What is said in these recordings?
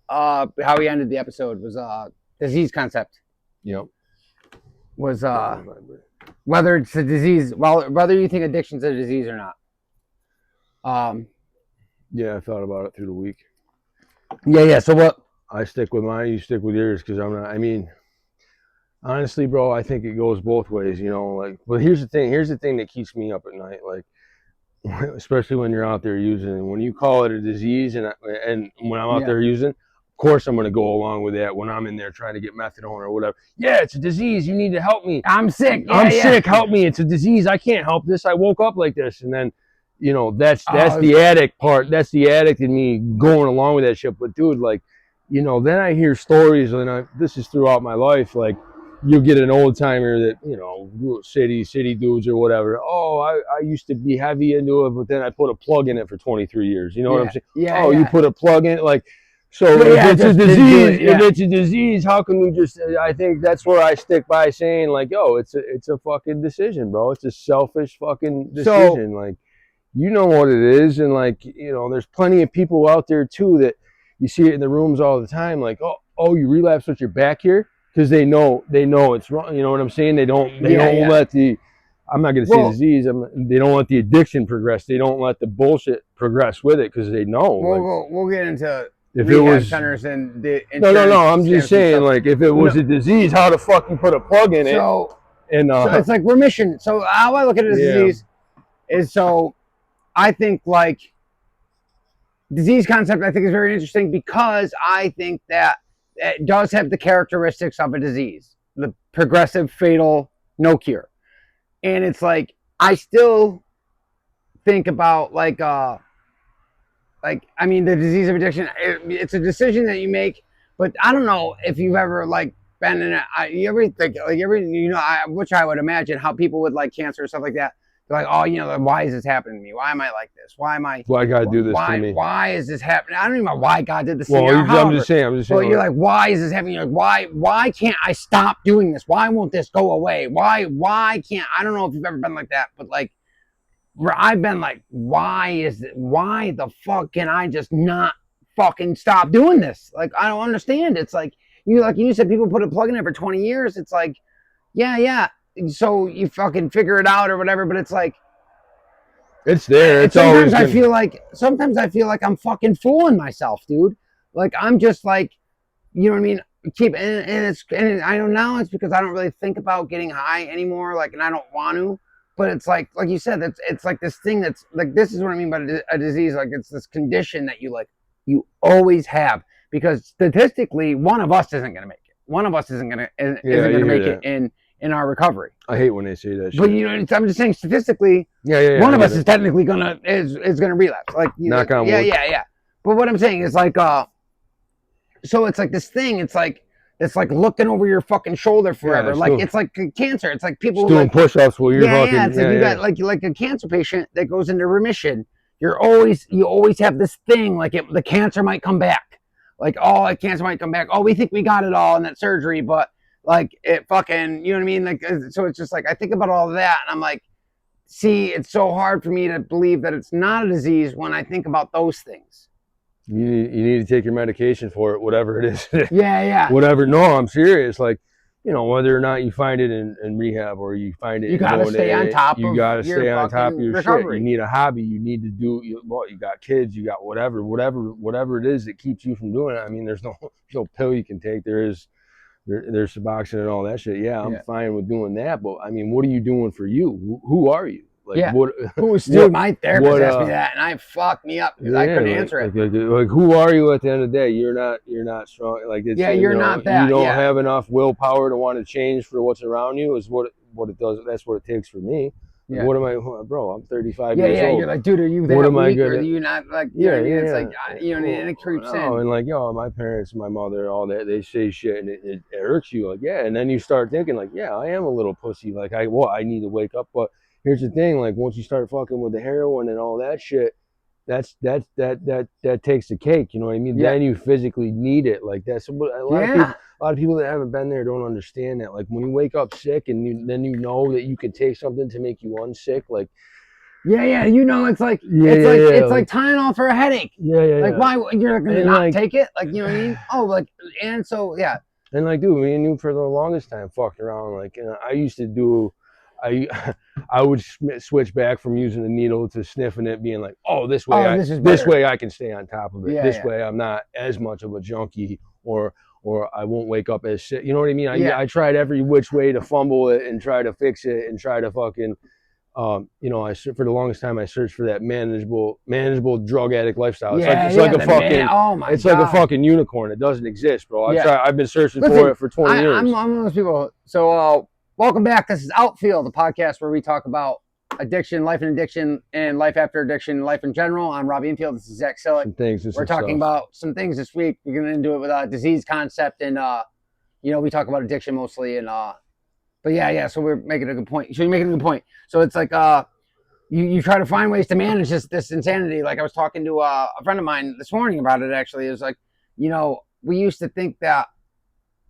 how we ended the episode was disease concept Yep. was whether it's a disease, well, whether you think addiction's a disease or not. Yeah, I thought about it through the week. Yeah. So what? I stick with mine, you stick with yours, because I'm not. I mean, honestly, bro, I think it goes both ways. You know, like, but here's the thing. Here's the thing that keeps me up at night, like, especially when you're out there using. When you call it a disease, and when I'm out there using, of course I'm going to go along with that. When I'm in there trying to get methadone or whatever, yeah, it's a disease. You need to help me. I'm sick. Yeah, I'm sick. Help me. It's a disease. I can't help this. I woke up like this, and then, you know, that's the addict part. That's the addict in me going along with that shit. But dude, like, you know, then I hear stories, and this is throughout my life, like. You get an old timer that, you know, city dudes or whatever. Oh, I used to be heavy into it, but then I put a plug in it for 23 years. You know what I'm saying? Yeah. Oh, you put a plug in it, like, so if it's a disease, if it's a disease, how can we just? I think that's where I stick by saying, like, yo, it's a fucking decision, bro. It's a selfish fucking decision. Like, you know what it is, and like, you know, there's plenty of people out there too that you see it in the rooms all the time. Like, oh, you relapse with your back here. Because they know it's wrong. You know what I'm saying? They don't let the, I'm not going to say disease. They don't let the addiction progress. They don't let the bullshit progress with it because they know. We'll get into if it was centers and the no. I'm just saying, like, if it was a disease, how the fuck you put a plug in it? So it's like remission. So how I look at a disease is, so I think like disease concept I think is very interesting because I think that it does have the characteristics of a disease, the progressive, fatal, no cure. And it's like, I still think about like, I mean, the disease of addiction, it's a decision that you make, but I don't know if you've ever like been in it. You ever think, like, which I would imagine how people with like cancer or stuff like that, they're like, oh, you know, why is this happening to me? Why am I like this? Why God do this to me? Why is this happening? I don't even know why God did this to me. Well, I'm just saying. But you're like, why is this happening? You're like, why can't I stop doing this? Why won't this go away? Why can't, I don't know if you've ever been like that, but like, I've been like, why the fuck can I just not fucking stop doing this? Like, I don't understand. It's like you said, people put a plug in it for 20 years. It's like, yeah. So you fucking figure it out or whatever, but it's like, it's there. It's sometimes I feel like I'm fucking fooling myself, dude. Like, I'm just like, you know what I mean? And I know now it's because I don't really think about getting high anymore. Like, and I don't want to, but it's like you said, it's like this thing that's like, this is what I mean by a disease. Like, it's this condition that you always have, because statistically, one of us isn't going to make it. One of us isn't going to make it in our recovery. I hate when they say that shit. But you know, I'm just saying statistically, one of us is technically gonna relapse. Like, knock on wood. Yeah. But what I'm saying is like, so it's like this thing. It's like looking over your fucking shoulder forever. It's like cancer. It's like people doing push-ups while you're fucking. It's like you got like a cancer patient that goes into remission. You always have this thing like the cancer might come back. Like, oh, cancer might come back. Oh, we think we got it all in that surgery, but like it fucking, you know what I mean? Like, so it's just like, I think about all of that and I'm like, see, it's so hard for me to believe that it's not a disease when I think about those things. You need to take your medication for it, whatever it is. Yeah. Whatever. No, I'm serious. Like, you know, whether or not you find it in rehab or you find it, you gotta stay on top. You gotta stay on top of your recovery. Shit. You need a hobby. You need to do. You got kids. You got whatever it is that keeps you from doing it. I mean, there's no pill you can take. There's Suboxone and all that shit. Yeah, I'm fine with doing that. But I mean, what are you doing for you? Who are you? Like, my therapist asked me that, and I fucked me up because I couldn't answer it. Like, who are you at the end of the day? You're not strong. Like, it's, you're not that. You don't have enough willpower to want to change for what's around you. Is what it does. That's what it takes for me. Yeah. What am I, bro? I'm 35 years old. Yeah, you're like, dude, are you that weak, or are you not like? It's like, you know, and it creeps in. And like, my parents, my mother, all that, they say shit, and it irks you. Like, and then you start thinking, like, I am a little pussy. Like, I need to wake up, but. Here's the thing, like, once you start fucking with the heroin and all that shit, that takes the cake, you know what I mean? Then you physically need it. Like, that's a lot of people that haven't been there don't understand that. Like, when you wake up sick and then you know that you can take something to make you unsick, like, Yeah, you know, it's like it's like Tylenol for a headache. Like why you're gonna not take it? Like, you know what I mean? Oh, like, and so yeah. And like, dude, me and you for the longest time fucked around. Like, I used to do, I would switch back from using the needle to sniffing it, being like, oh, this way I can stay on top of it. This way I'm not as much of a junkie, or I won't wake up as sick. You know what I mean? I tried every which way to fumble it and try to fix it and try to fucking. You know, for the longest time I searched for that manageable drug addict lifestyle. It's like a fucking, it's like a fucking unicorn. It doesn't exist, bro. I've been searching for it for 20 years. I'm one of those people. So welcome back. This is Outfield, the podcast where we talk about addiction, life and addiction, and life after addiction, life in general. I'm Robbie Infield. This is Zach Silic. We're talking about some things this week. We're going to do it with a disease concept, and you know, we talk about addiction mostly, and but yeah. So we're making a good point. So you're making a good point. So it's like you try to find ways to manage this insanity. Like I was talking to a friend of mine this morning about it. Actually, it was like, you know, we used to think that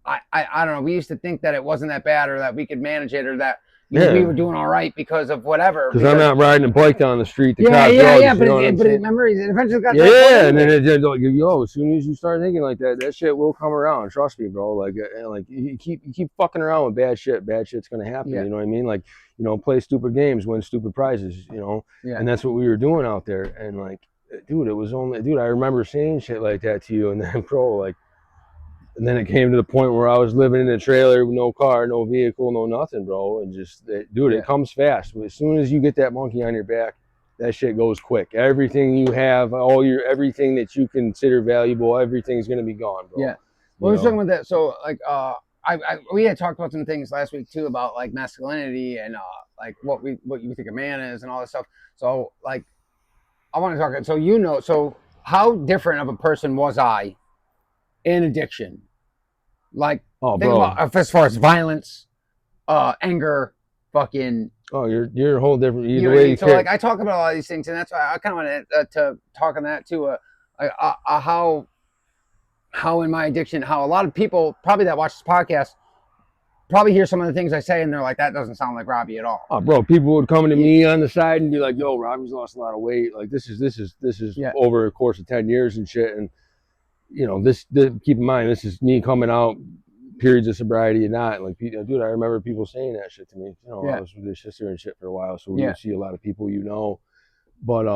I don't know. We used to think that it wasn't that bad, or that we could manage it, or that we were doing all right because of whatever. Because I'm not riding a bike down the street. But remember, it eventually got and then it's like, yo, as soon as you start thinking like that, that shit will come around. Trust me, bro. Like you keep fucking around with bad shit. Bad shit's gonna happen. You know what I mean? Like, you know, play stupid games, win stupid prizes. You know, and that's what we were doing out there. And like, dude, it was only, dude, I remember saying shit like that to you, and then, bro, like. And then it came to the point where I was living in a trailer with no car, no vehicle, no nothing, bro. And just, dude, it comes fast. As soon as you get that monkey on your back, that shit goes quick. Everything you have, everything that you consider valuable, everything's gonna be gone, bro. Yeah. Well, we're talking about that. So, like, we had talked about some things last week too about like masculinity and like what you think a man is and all this stuff. So, like, I want to talk. So, you know, so how different of a person was I in addiction? Like, think about as far as violence, anger, fucking. Oh, you're a whole different. You know what I mean? So like, I talk about a lot of these things, and that's why I kind of want to talk on that too. How in my addiction, how a lot of people probably that watch this podcast probably hear some of the things I say, and they're like, that doesn't sound like Robbie at all. Oh, bro, people would come to me on the side and be like, yo, Robbie's lost a lot of weight. Like, this is over a course of 10 years and shit. And you know, this keep in mind, this is me coming out periods of sobriety and not. Like, dude, I remember people saying that shit to me. You know, I was with your sister and shit for a while, so we would see a lot of people, you know. But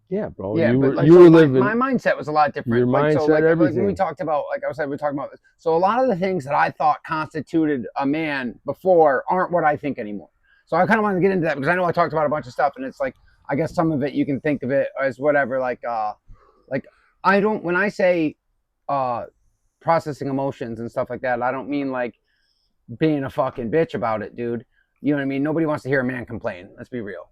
yeah, bro, you were living. My mindset was a lot different. Your mindset, everything. Like we talked about, like I said, we're talking about this. So a lot of the things that I thought constituted a man before aren't what I think anymore. So I kind of want to get into that because I know I talked about a bunch of stuff, and it's like, I guess some of it you can think of it as whatever. Like I don't, when I say processing emotions and stuff like that, I don't mean like being a fucking bitch about it, dude. You know what I mean? Nobody wants to hear a man complain. Let's be real.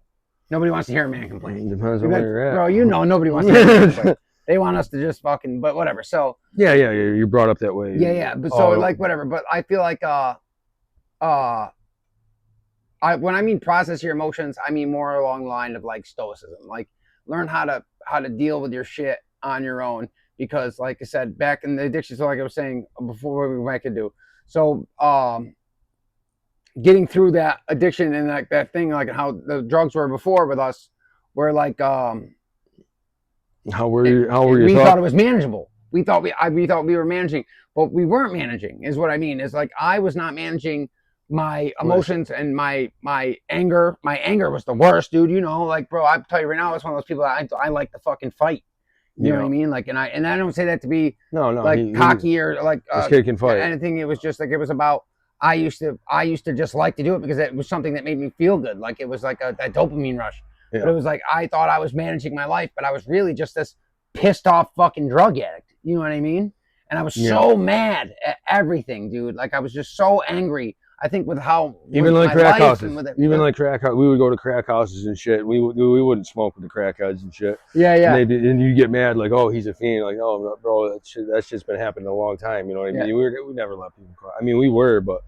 Nobody wants to hear a man complain. It depends on where you're at. Bro, you know, nobody wants to hear a man complain. They want us to just fucking, but whatever. So yeah, you're brought up that way. Yeah. But so like whatever. But I feel like when I mean process your emotions, I mean more along the line of like stoicism. Like, learn how to deal with your shit on your own. Because, like I said, back in the addiction, so like I was saying before, we might could do. So, getting through that addiction and like that thing, like how the drugs were before with us, were like, how were you? We thought it was manageable. We thought we were managing, but we weren't managing. Is what I mean. Is like I was not managing my emotions and my anger. My anger was the worst, dude. You know, like, bro, I tell you right now, I was one of those people that I like to fucking fight. You know what I mean? Like, and I don't say that to be like cocky or like kid can fight. Anything. It was just like, it was about, I used to just like to do it because it was something that made me feel good. Like, it was like a dopamine rush. Yeah. But it was like, I thought I was managing my life, but I was really just this pissed off fucking drug addict. You know what I mean? And I was so mad at everything, dude. Like, I was just so angry. I think with how even like crack houses, like crack house, we would go to crack houses and shit. We wouldn't smoke with the crackheads and shit. Yeah. And you get mad like, oh, he's a fiend. Like, oh, bro, that shit's been happening a long time. You know what I mean? We never let people cry. I mean, we were, but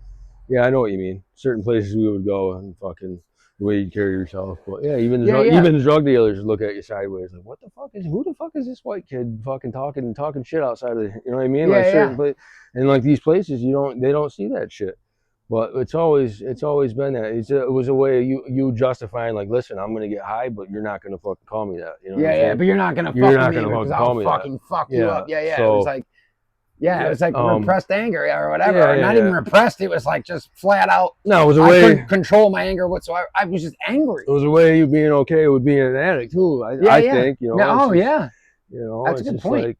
yeah, I know what you mean. Certain places we would go and fucking the way you carry yourself. But yeah, even the drug dealers would look at you sideways like, who the fuck is this white kid fucking talking shit outside of the, you know what I mean? Like certain places, and like these places, they don't see that shit. But it's always been that. It was a way of you justifying, like, listen, I'm gonna get high, but you're not gonna fucking call me that. You know what I'm saying? But you're not gonna You're fuck not with me gonna because fucking call I'll me fucking that. fuck you up. Yeah. So, It was like, it was like repressed anger or whatever. Yeah, or not even repressed. It was like just flat out. No, it was a I way. couldn't control my anger whatsoever. I was just angry. It was a way of you being okay with being an addict too. I think, you know. You know, that's a good point. Like,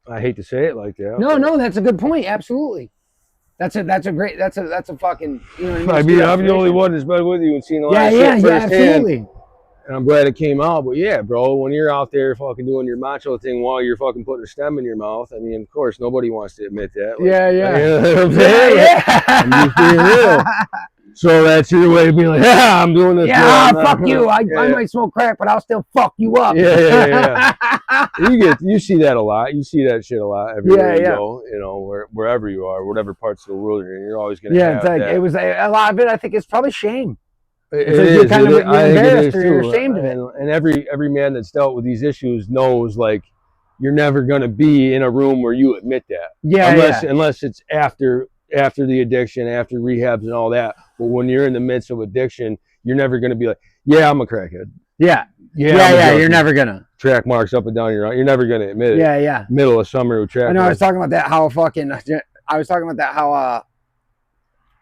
I hate to say it like that. No, that's a good point. Absolutely. That's a fucking, you know what I mean, I'm the only one that's been with you and seen a lot of shit firsthand. Absolutely. And I'm glad it came out. But yeah, bro, when you're out there fucking doing your macho thing while you're fucking putting a stem in your mouth, I mean, of course, nobody wants to admit that. Like, You know what I'm saying? I'm just being real. So that's your way of being like, yeah, I'm doing this. Yeah, fuck you. I might smoke crack, but I'll still fuck you up. Yeah. You see that a lot. You see that shit a lot everywhere you go. You know, wherever you are, whatever parts of the world you're in, you're always gonna. Yeah, it's like that. It was a lot of it. I think it's probably shame. It is. You're embarrassed or you're ashamed of it. And every man that's dealt with these issues knows, like, you're never gonna be in a room where you admit that. Unless it's after the addiction, after rehabs and all that. But when you're in the midst of addiction, you're never gonna be like, yeah, I'm a crackhead. Yeah. You're never gonna. Track marks up and down your arm. You're never gonna admit it. Yeah. Middle of summer with track marks. I know. I was talking about that.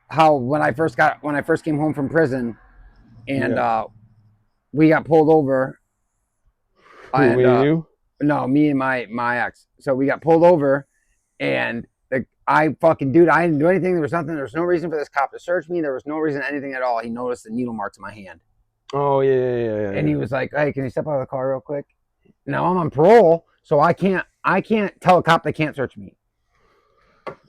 How when I first came home from prison, and we got pulled over. Me and you? No, me and my ex. So we got pulled over, and I didn't do anything. There was nothing. There was no reason for this cop to search me. There was no reason, anything at all. He noticed the needle marks in my hand. Oh yeah. And he was like, "Hey, can you step out of the car real quick?" Now I'm on parole, so I can't tell a cop they can't search me.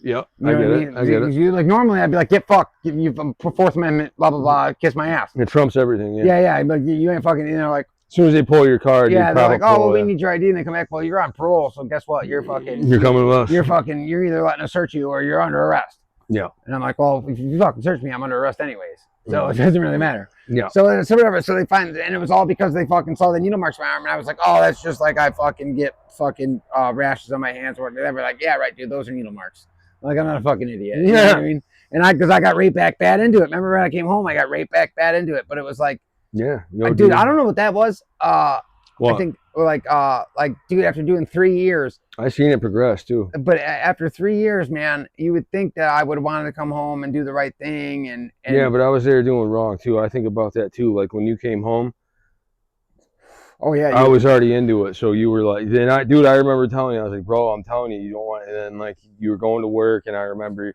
Yep, I get it. Like normally I'd be like, "Get fucked, give you Fourth Amendment, blah blah blah, kiss my ass." It trumps everything. Yeah. Like you ain't fucking, like. As soon as they pull your card, they're like, "Oh, well, we need your ID," and they come back. Well, you're on parole, so guess what? You're coming with us. You're either letting us search you or you're under arrest. Yeah. And I'm like, well, if you fucking search me, I'm under arrest anyways. So it doesn't really matter. Yeah. So whatever. So they find, and it was all because they fucking saw the needle marks on my arm, and I was like, oh, that's just like I fucking get fucking rashes on my hands or whatever. Like, yeah, right, dude, those are needle marks. Like, I'm not a fucking idiot. You know what I mean? And because I got right back bad into it. Remember when I came home, I got right back bad into it. But it was like, dude, I don't know what that was. What? I think dude, after doing 3 years, I seen it progress too. But after 3 years, man, you would think that I would have wanted to come home and do the right thing. And yeah, but I was there doing wrong too. I think about that too. Like when you came home. Oh yeah. I was already into it. So you were like, I remember telling you, I was like, bro, I'm telling you, you don't want. And then like you were going to work, and I remember.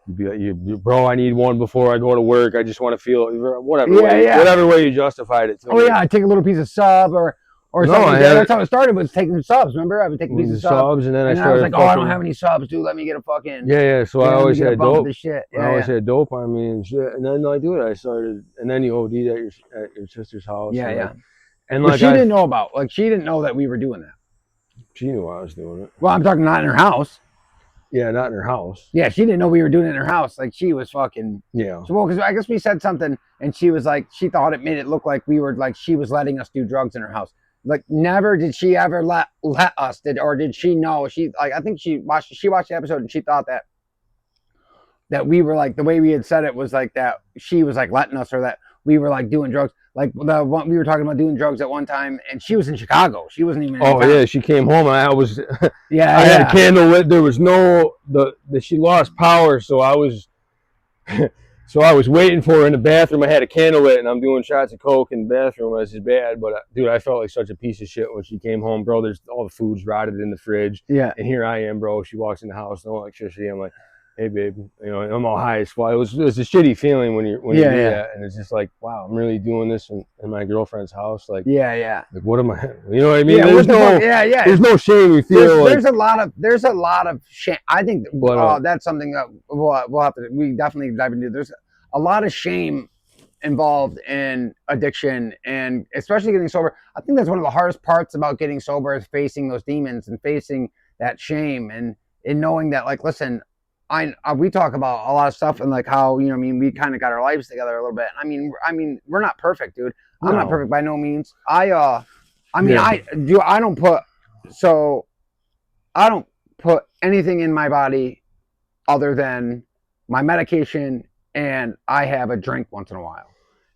You'd be like, bro, I need one before I go to work. I just want to feel whatever way you justified it. I'd take a little piece of sub or something. That's how it started, was taking subs. Remember, I would take a piece of subs, and then I was like, I don't have any subs, dude. Let me get a fucking. Yeah. So I always had dope. I always had dope on me and shit. And then I started, and then you OD'd at your sister's house. And like, she didn't know about. Like, she didn't know that we were doing that. She knew I was doing it. Well, I'm talking not in her house. Yeah, not in her house. Yeah, she didn't know we were doing it in her house. Like, she was fucking. Yeah. So, well, because I guess we said something, and she was like, she thought it made it look like we were like she was letting us do drugs in her house. Like, never did she ever let us, or did she know? She, like, I think she watched the episode and she thought that we were like, the way we had said it was like that she was like letting us, or that we were like doing drugs. Like the one we were talking about doing drugs at one time, and she was in Chicago. She wasn't even. Yeah, she came home and I was. I had a candle lit. There was she lost power, so I was. So I was waiting for her in the bathroom. I had a candle lit, and I'm doing shots of coke in the bathroom. This is bad, but dude, I felt like such a piece of shit when she came home, bro. There's all the food's rotted in the fridge. Yeah. And here I am, bro. She walks in the house, no electricity. I'm like, hey, babe, I'm all high as fuck. It was a shitty feeling when you do that, and it's just like, wow, I'm really doing this in my girlfriend's house. Like, like, what am I? You know what I mean? Yeah, there's no shame. You feel there's a lot of shame. I think that's something that we'll have to. We definitely dive into. There's a lot of shame involved in addiction, and especially getting sober. I think that's one of the hardest parts about getting sober, is facing those demons and facing that shame, and knowing that, like, listen. We talk about a lot of stuff, and like how, we kind of got our lives together a little bit. I mean, we're not perfect, dude. I'm not perfect by no means. I don't put anything in my body other than my medication and I have a drink once in a while,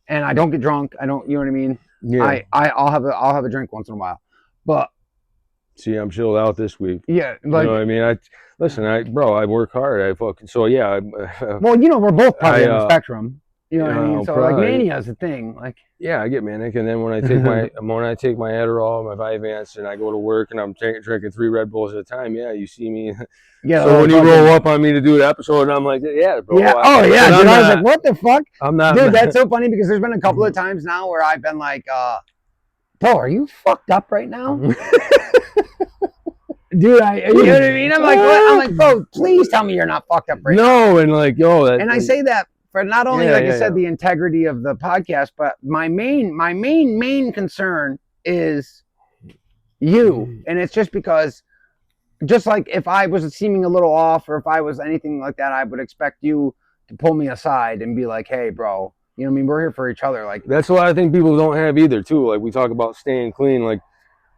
and I don't get drunk. I don't, you know what I mean? Yeah. I'll have a drink once in a while, but see, I'm chilled out this week. yeah, You know what I mean? I work hard. well, we're both probably on the spectrum. You know what I mean? So probably. like mania is a thing. Like yeah, I get manic, and then when I take my Adderall, my Vyvanse, and I go to work, and I'm drinking 3 Red Bulls at a time. Yeah, you see me. Yeah. So when you roll up on me to do an episode, I'm like, yeah, bro. Yeah. Dude, I was like, what the fuck? I'm not. Dude, that's so funny because there's been a couple of times now where I've been like, bro, are you fucked up right now? Dude, you know what I mean? I'm like, what? I'm like, bro, please tell me you're not fucked up right now. No, and like, yo, and I say that for not only, like I said, the integrity of the podcast, but my main concern is you. And it's just because, just like if I was seeming a little off or if I was anything like that, I would expect you to pull me aside and be like, hey, bro, you know what I mean? We're here for each other. Like, that's what I think people don't have either, too. Like, we talk about staying clean, like,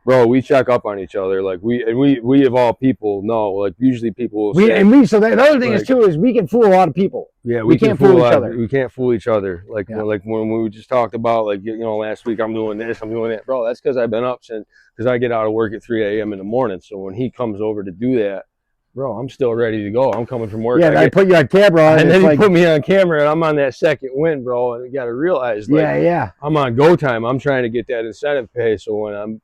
bro, we check up on each other. Like we of all people know. Like usually people will say, so the other thing is too is we can fool a lot of people. Yeah, we can't fool each other. We can't fool each other. Like like when we just talked about like last week I'm doing this, I'm doing that, bro. That's because I've been up because I get out of work at 3 a.m. in the morning. So when he comes over to do that, bro, I'm still ready to go. I'm coming from work. Yeah, I put you on camera, and then he put me on camera, and I'm on that second win, bro. And you got to realize, like, I'm on go time. I'm trying to get that incentive pay, so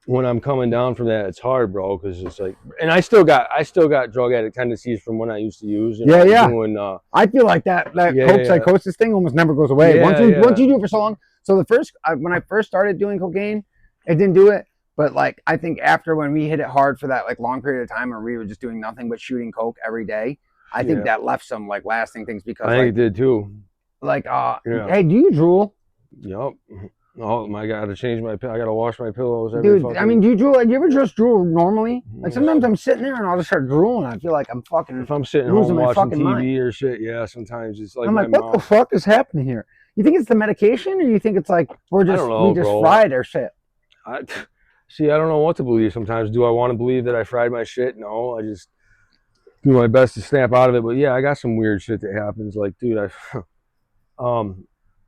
when I'm coming down from that, it's hard, bro, because it's like, and I still got drug addict tendencies from when I used to use. Doing, I feel like that coke psychosis thing almost never goes away. Once you do it for so long. So when I first started doing cocaine, it didn't do it. But like, I think after when we hit it hard for that like long period of time where we were just doing nothing but shooting coke every day, I think that left some like lasting things because I think it did too. Like, hey, do you drool? Yep. Oh my God! I gotta wash my pillows. Dude, I mean, do you drool? You ever just drool normally? Like sometimes I'm sitting there and I'll just start drooling. I feel like I'm fucking. If I'm sitting home watching TV or shit, yeah, sometimes it's like I'm like, what the fuck is happening here? You think it's the medication, or you think it's like we just fried our shit? I don't know what to believe. Sometimes, do I want to believe that I fried my shit? No, I just do my best to snap out of it. But yeah, I got some weird shit that happens. Like, dude,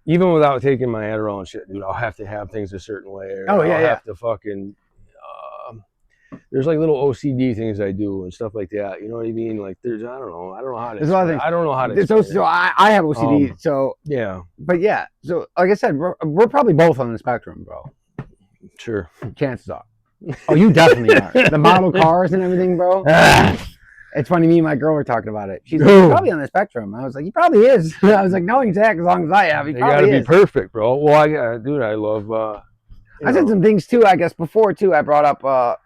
even without taking my Adderall and shit, dude, I'll have to have things a certain way. I'll have to fucking. There's like little OCD things I do and stuff like that. You know what I mean? Like I don't know how to. There's a lot of things. I don't know how to. So I have OCD. So yeah. But yeah. So like I said, we're probably both on the spectrum, bro. Sure. Chances are. Oh, you definitely are. The model cars and everything, bro. It's funny, me and my girl were talking about it. She's like, he's probably on the spectrum. I was like, he probably is. I was like, no, he's as long as I have. He probably gotta be perfect, bro. Well, I love. I said some things too, I guess, before too. I brought up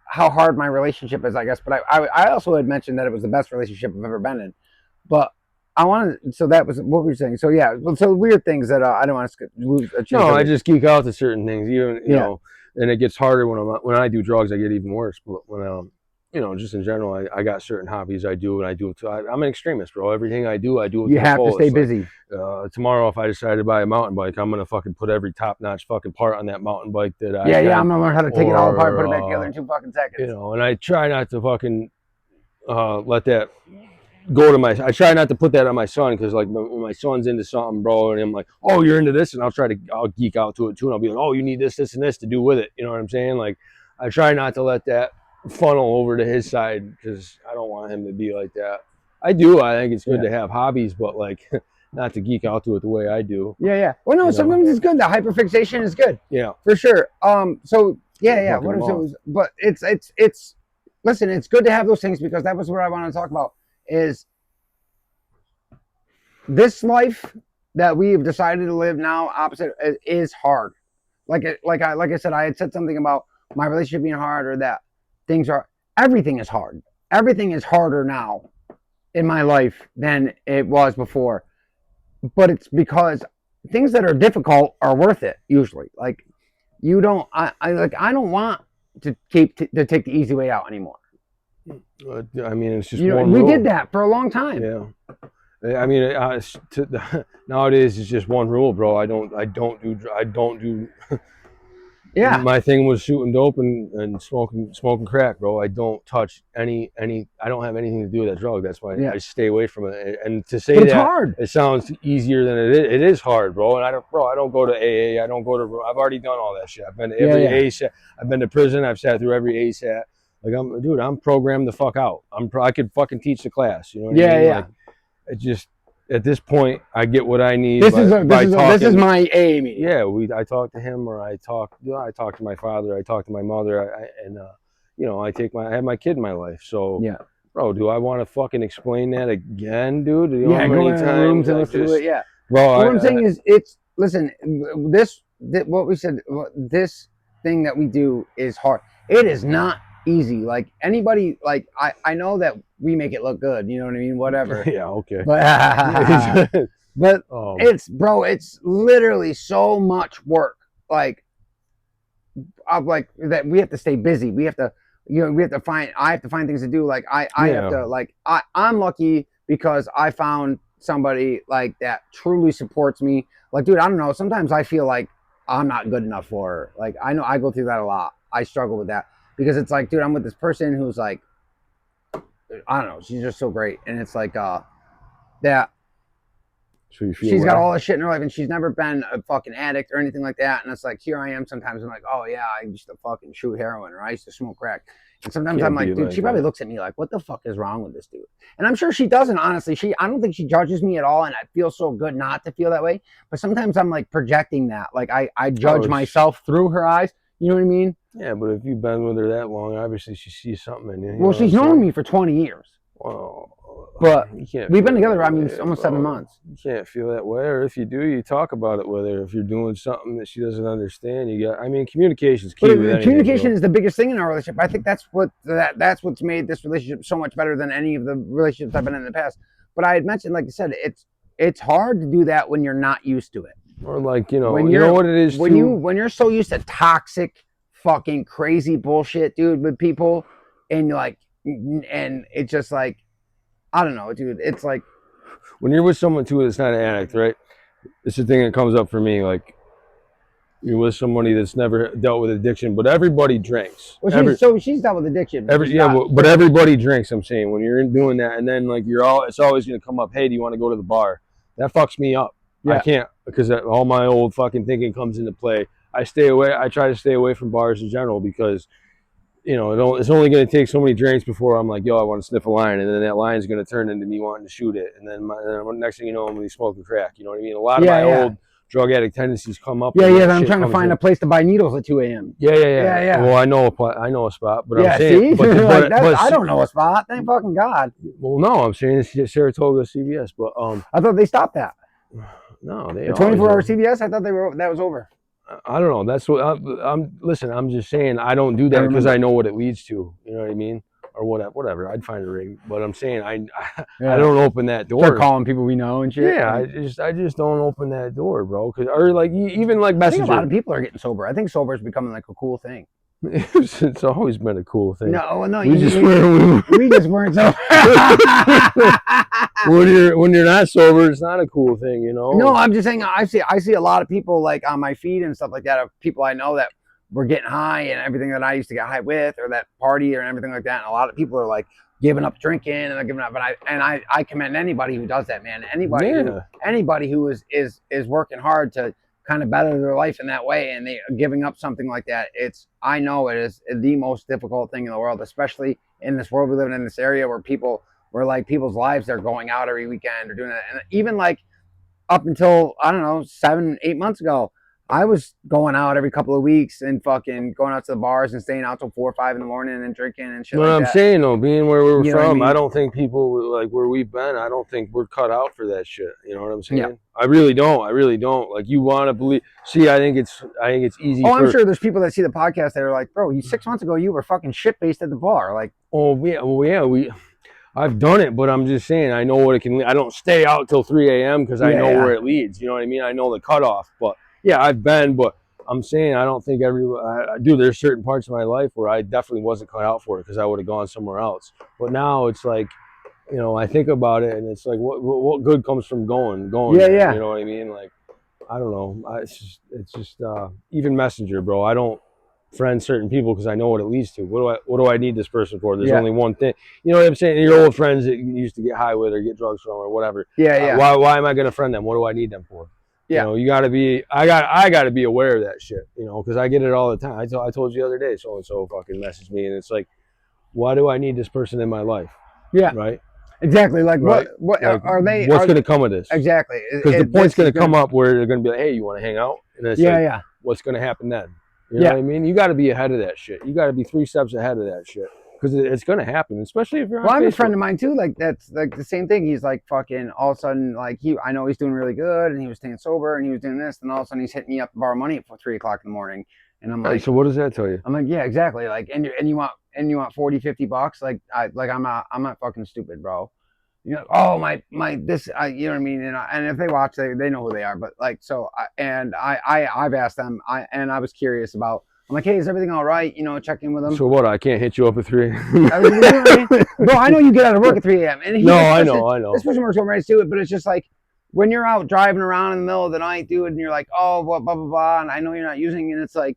how hard my relationship is, I guess. But I also had mentioned that it was the best relationship I've ever been in. But I wanted, so that was what we were saying. So yeah, so weird things that I don't want to lose. No, I just geek out to certain things, even you know, and it gets harder when I do drugs. I get even worse. But when just in general, I got certain hobbies I do, and I do it. I'm an extremist, bro. Everything I do it. You have to stay busy. Tomorrow, if I decide to buy a mountain bike, I'm gonna fucking put every top-notch fucking part on that mountain bike that I. Yeah, I'm gonna learn how to take it all apart, and put it back together in 2 fucking seconds. You know, and I try not to fucking let that go to I try not to put that on my son, because like when my son's into something, bro, and I'm like, oh, you're into this, and I'll geek out to it too, and I'll be like, oh, you need this, this, and this to do with it. You know what I'm saying? Like, I try not to let that funnel over to his side, because I don't want him to be like that. I think it's good to have hobbies, but like not to geek out to it the way I do. Yeah. Well, no, sometimes it's good. The hyperfixation is good. Yeah, for sure. So yeah. What is it? But it's listen, it's good to have those things, because that was what I want to talk about. Is this life that we've decided to live now opposite is hard. Like I said, I had said something about my relationship being hard, or that everything is hard. Everything is harder now in my life than it was before. But it's because things that are difficult are worth it usually. Like I don't want to take the easy way out anymore. I mean, it's just we did that for a long time. Yeah. I mean, nowadays it's just one rule, bro. I don't do Yeah. My thing was shooting dope and smoking crack, bro. I don't touch any. I don't have anything to do with that drug. That's why I stay away from it. And to say it's that hard. it sounds easier than it is. It is hard, bro. And I don't go to AA. I don't go to. I've already done all that shit. I've been to every ASAT. I've been to prison. I've sat through every ASAT. Like I'm programmed the fuck out. I could fucking teach the class. You know what I mean? Like, it just. At this point, I get what I need. This is my aim. Yeah, I talk to him, or I talk to my father, I talk to my mother, I have my kid in my life. So, bro, do I want to fucking explain that again, dude? Go in the rooms and listen to it. Yeah, bro. What I'm saying is, listen. What we said. This thing that we do is hard. It is not easy. Like anybody, like I know that we make it look good. You know what I mean? Whatever. Yeah. Okay. But it's literally so much work. Like that we have to stay busy. We have to, I have to find things to do. Like I have to, like, I'm lucky because I found somebody like that truly supports me. Like, dude, I don't know. Sometimes I feel like I'm not good enough for her. Like, I know I go through that a lot. I struggle with that because it's like, dude, I'm with this person who's like, I don't know. She's just so great. And it's like, that she's got all this shit in her life and she's never been a fucking addict or anything like that. And it's like, here I am. Sometimes I'm like, oh yeah, I used to fucking shoot heroin or I used to smoke crack. And sometimes I'm like, dude, she probably looks at me like, what the fuck is wrong with this dude? And I'm sure she doesn't, honestly. I don't think she judges me at all. And I feel so good not to feel that way. But sometimes I'm like projecting that. Like I judge myself through her eyes. You know what I mean? Yeah, but if you've been with her that long, obviously she sees something in you. Well, she's known me for 20 years. Well, but we've been together, I mean, almost 7 months. You can't feel that way. Or if you do, you talk about it with her. If you're doing something that she doesn't understand, communication's key. Communication is the biggest thing in our relationship. I think that's what's made this relationship so much better than any of the relationships I've been in the past. But I had mentioned, like I said, it's hard to do that when you're not used to it. Or like, you know what it is when you're so used to toxic fucking crazy bullshit, dude, with people, and it's just like, I don't know, dude. It's like when you're with someone too that's not an addict, right? It's the thing that comes up for me. Like, you're with somebody that's never dealt with addiction, but everybody drinks. Well, she's dealt with addiction. But everybody drinks. I'm saying when you're doing that, and then like it's always gonna come up. Hey, do you want to go to the bar? That fucks me up. Yeah. I can't, because all my old fucking thinking comes into play. I stay away. I try to stay away from bars in general because, it's only going to take so many drinks before I'm like, yo, I want to sniff a line, and then that line's going to turn into me wanting to shoot it, and then next thing you know, I'm going to be smoking crack. You know what I mean? A lot of my old drug addict tendencies come up. I'm trying to find a place to buy needles at 2 a.m. Yeah. Well, I know a spot, but I'm saying, see? I don't know a spot. Thank fucking God. Well, no, I'm saying it's Saratoga CVS, but I thought they stopped that. No, the 24-hour CVS. I thought that was over. I don't know. That's what listen, I'm just saying I don't do that because I know what it leads to. You know what I mean? Or whatever. I'd find a ring, but I'm saying I don't open that door. Start calling people we know and shit. Yeah, I just don't open that door, bro. Or like even like Messenger. I think a lot of people are getting sober. I think sober is becoming like a cool thing. It's always been a cool thing. No, we just weren't sober. when you're not sober, it's not a cool thing, you know. No, I'm just saying I see a lot of people like on my feed and stuff like that of people I know that were getting high and everything that I used to get high with, or that party or everything like that. And a lot of people are like giving up drinking and they're giving up. But I commend anybody who does that, man. Anybody who is working hard to kind of better their life in that way, and they are giving up something like that. I know it is the most difficult thing in the world, especially in this world we live in this area where people's lives, they're going out every weekend or doing that. And even like up until, I don't know, 7-8 months ago, I was going out every couple of weeks and fucking going out to the bars and staying out till 4 or 5 in the morning and drinking and shit. What I'm saying though, being where we were from, I don't think people like where we've been, I don't think we're cut out for that shit. You know what I'm saying? Yeah. I really don't. Like, you want to believe. See, I think it's easy. Oh, I'm sure there's people that see the podcast that are like, bro, 6 months ago you were fucking shit-faced at the bar. Like, I've done it, but I'm just saying, I know what it can. I don't stay out till 3 a.m. because I know where it leads. You know what I mean? I know the cutoff. But yeah, I've been. But I'm saying I don't think I do. There's certain parts of my life where I definitely wasn't cut out for it because I would have gone somewhere else. But now it's like, I think about it and it's like, what good comes from going? Yeah. You know what I mean? Like, I don't know. It's just even Messenger, bro. I don't friend certain people because I know what it leads to. What do I need this person for? There's only one thing. You know what I'm saying? Your old friends that you used to get high with or get drugs from or whatever. Yeah. Why am I gonna friend them? What do I need them for? Yeah. You know, you got to be. I got to be aware of that shit. You know, because I get it all the time. I told you the other day, so and so fucking messaged me, and it's like, why do I need this person in my life? Yeah. Right. Exactly. Like right. what like, are they? What's going to come of this? Exactly. Because the point's going to come up where they're going to be like, hey, you want to hang out? And it's like, what's going to happen then? You know what I mean? You got to be ahead of that shit. You got to be 3 steps ahead of that shit. Because it's going to happen, especially if you're on Well, I have Facebook. a friend of mine too, like that's like the same thing. He's like fucking all of a sudden, like I know he's doing really good and he was staying sober and he was doing this, and all of a sudden he's hitting me up to borrow money at 3 o'clock in the morning. And I'm like, so what does that tell you? I'm like, yeah, exactly. Like, and you want 40, 50 bucks? Like I'm not fucking stupid, bro. You know, oh my this, you know what I mean? And if they watch, they know who they are. But like, so I've asked them, I was curious about. I'm like, hey, is everything all right? You know, check in with them. So what? I can't hit you up at 3 Bro, I know you get out of work at 3 a.m. And I know. This person works over nights too, but it's just like when you're out driving around in the middle of the night, dude, and you're like, oh, blah, blah, blah, blah, and I know you're not using it, and it's like,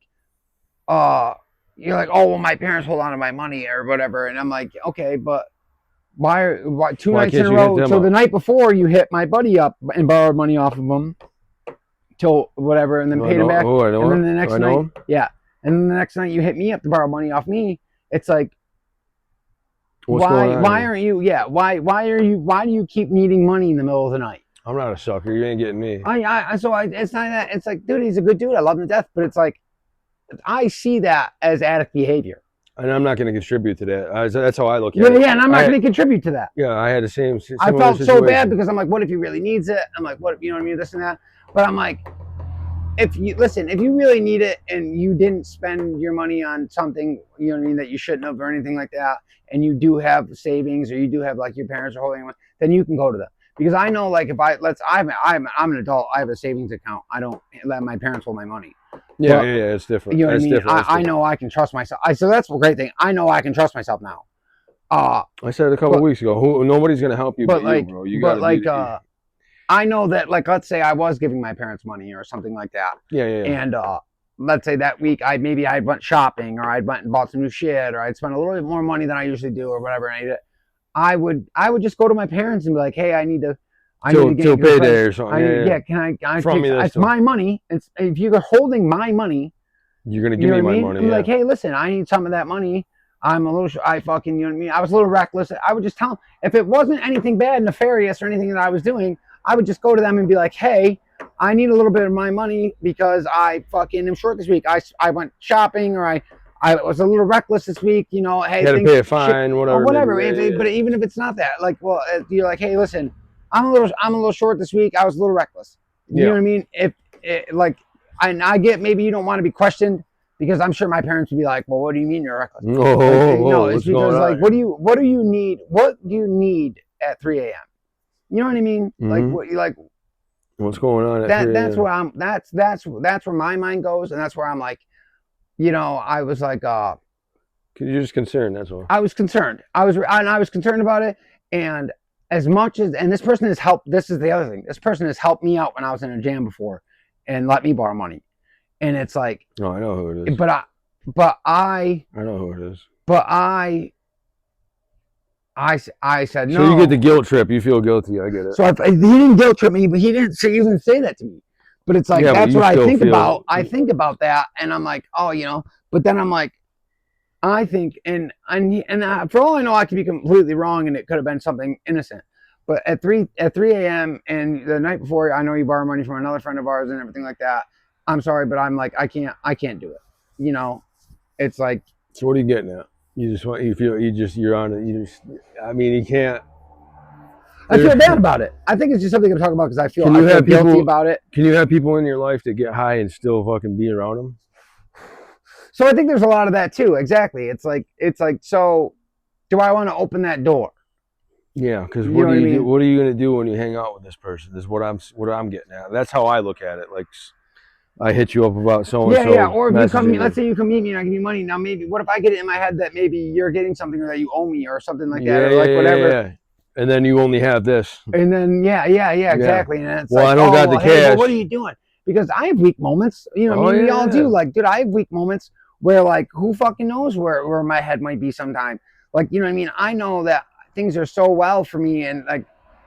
you're like, oh, well, my parents hold on to my money or whatever. And I'm like, okay, but why 2 nights in a row? So the night before you hit my buddy up and borrowed money off of him till whatever, and then paid him back. And then the next night, and then the next night you hit me up to borrow money off me. It's like, why aren't you? Yeah, why do you keep needing money in the middle of the night? I'm not a sucker. You ain't getting me. It's not that. It's like, dude, he's a good dude. I love him to death, but it's like, I see that as addict behavior. And I'm not going to contribute to that. That's how I look at it. Yeah, and I'm not going to contribute to that. Yeah, I had the same. I felt so bad because I'm like, what if he really needs it? I'm like, what if, you know what I mean, this and that. But I'm like, if you really need it and you didn't spend your money on something, you know what I mean, that you shouldn't have or anything like that, and you do have savings or you do have like your parents are holding money, then you can go to them. Because I know, like, if I'm an adult, I have a savings account. I don't let my parents hold my money. Yeah, it's different. You know what I mean? I know I can trust myself. So that's a great thing. I know I can trust myself now. I said it a couple weeks ago. Nobody's gonna help you, but like, you, bro. You got. I know that, like, let's say I was giving my parents money or something like that. Yeah. And let's say that week I went shopping or I went and bought some new shit or I'd spent a little bit more money than I usually do or whatever. And I would just go to my parents and be like, hey, I need to get payday or something. Can I it's my money. If you're holding my money, you're gonna give me my money. I'm like, hey, listen, I need some of that money. I fucking, you know what I mean? I was a little reckless. I would just tell them if it wasn't anything bad, nefarious or anything that I was doing, I would just go to them and be like, hey, I need a little bit of my money because I fucking am short this week. I went shopping or I was a little reckless this week, you know, hey. You had to pay a fine, whatever. Or whatever. But even if it's not that, like, well, you're like, hey, listen, I'm a little short this week. I was a little reckless. You know what I mean? I get maybe you don't want to be questioned because I'm sure my parents would be like, well, what do you mean you're reckless? No, it's because like, what do you need? What do you need at 3 a.m.? You know what I mean? Mm-hmm. What's going on? That's where that's where my mind goes, and that's where I'm like, you know, I was like, you're just concerned. That's all. I was concerned. I was concerned about it, and as much as this person has helped. This is the other thing. This person has helped me out when I was in a jam before, and let me borrow money, and it's like, oh, I know who it is. But I know who it is. But I said no. So you get the guilt trip. You feel guilty. I get it. So he didn't guilt trip me, but he didn't even say that to me. But it's like, that's what I think about. I think about that, and I'm like, oh, you know. But then I'm like, I think, and for all I know, I could be completely wrong, and it could have been something innocent. But at 3 a.m. and the night before, I know you borrowed money from another friend of ours and everything like that. I'm sorry, but I'm like, I can't do it. You know, it's like. So what are you getting at? You're on it. I mean, you can't. I feel bad about it. I think it's just something I'm talking about because I feel guilty about it. Can you have people in your life that get high and still fucking be around them? So I think there's a lot of that too. Exactly. It's like, so do I want to open that door? Yeah, because what are you going to do when you hang out with this person? Is what I'm getting at. That's how I look at it. Like, I hit you up about so and so. Yeah. Or if you come, let's say you come meet me and I give you money. Now maybe, what if I get it in my head that maybe you're getting something or that you owe me or something like that, or like whatever. Yeah. And then you only have this. And then exactly. And it's I don't got the cash. Hey, well, what are you doing? because I have weak moments. You know, we all do. Like, dude, I have weak moments where, like, who fucking knows where my head might be sometime. Like, you know what I mean? I know that things are so well for me, and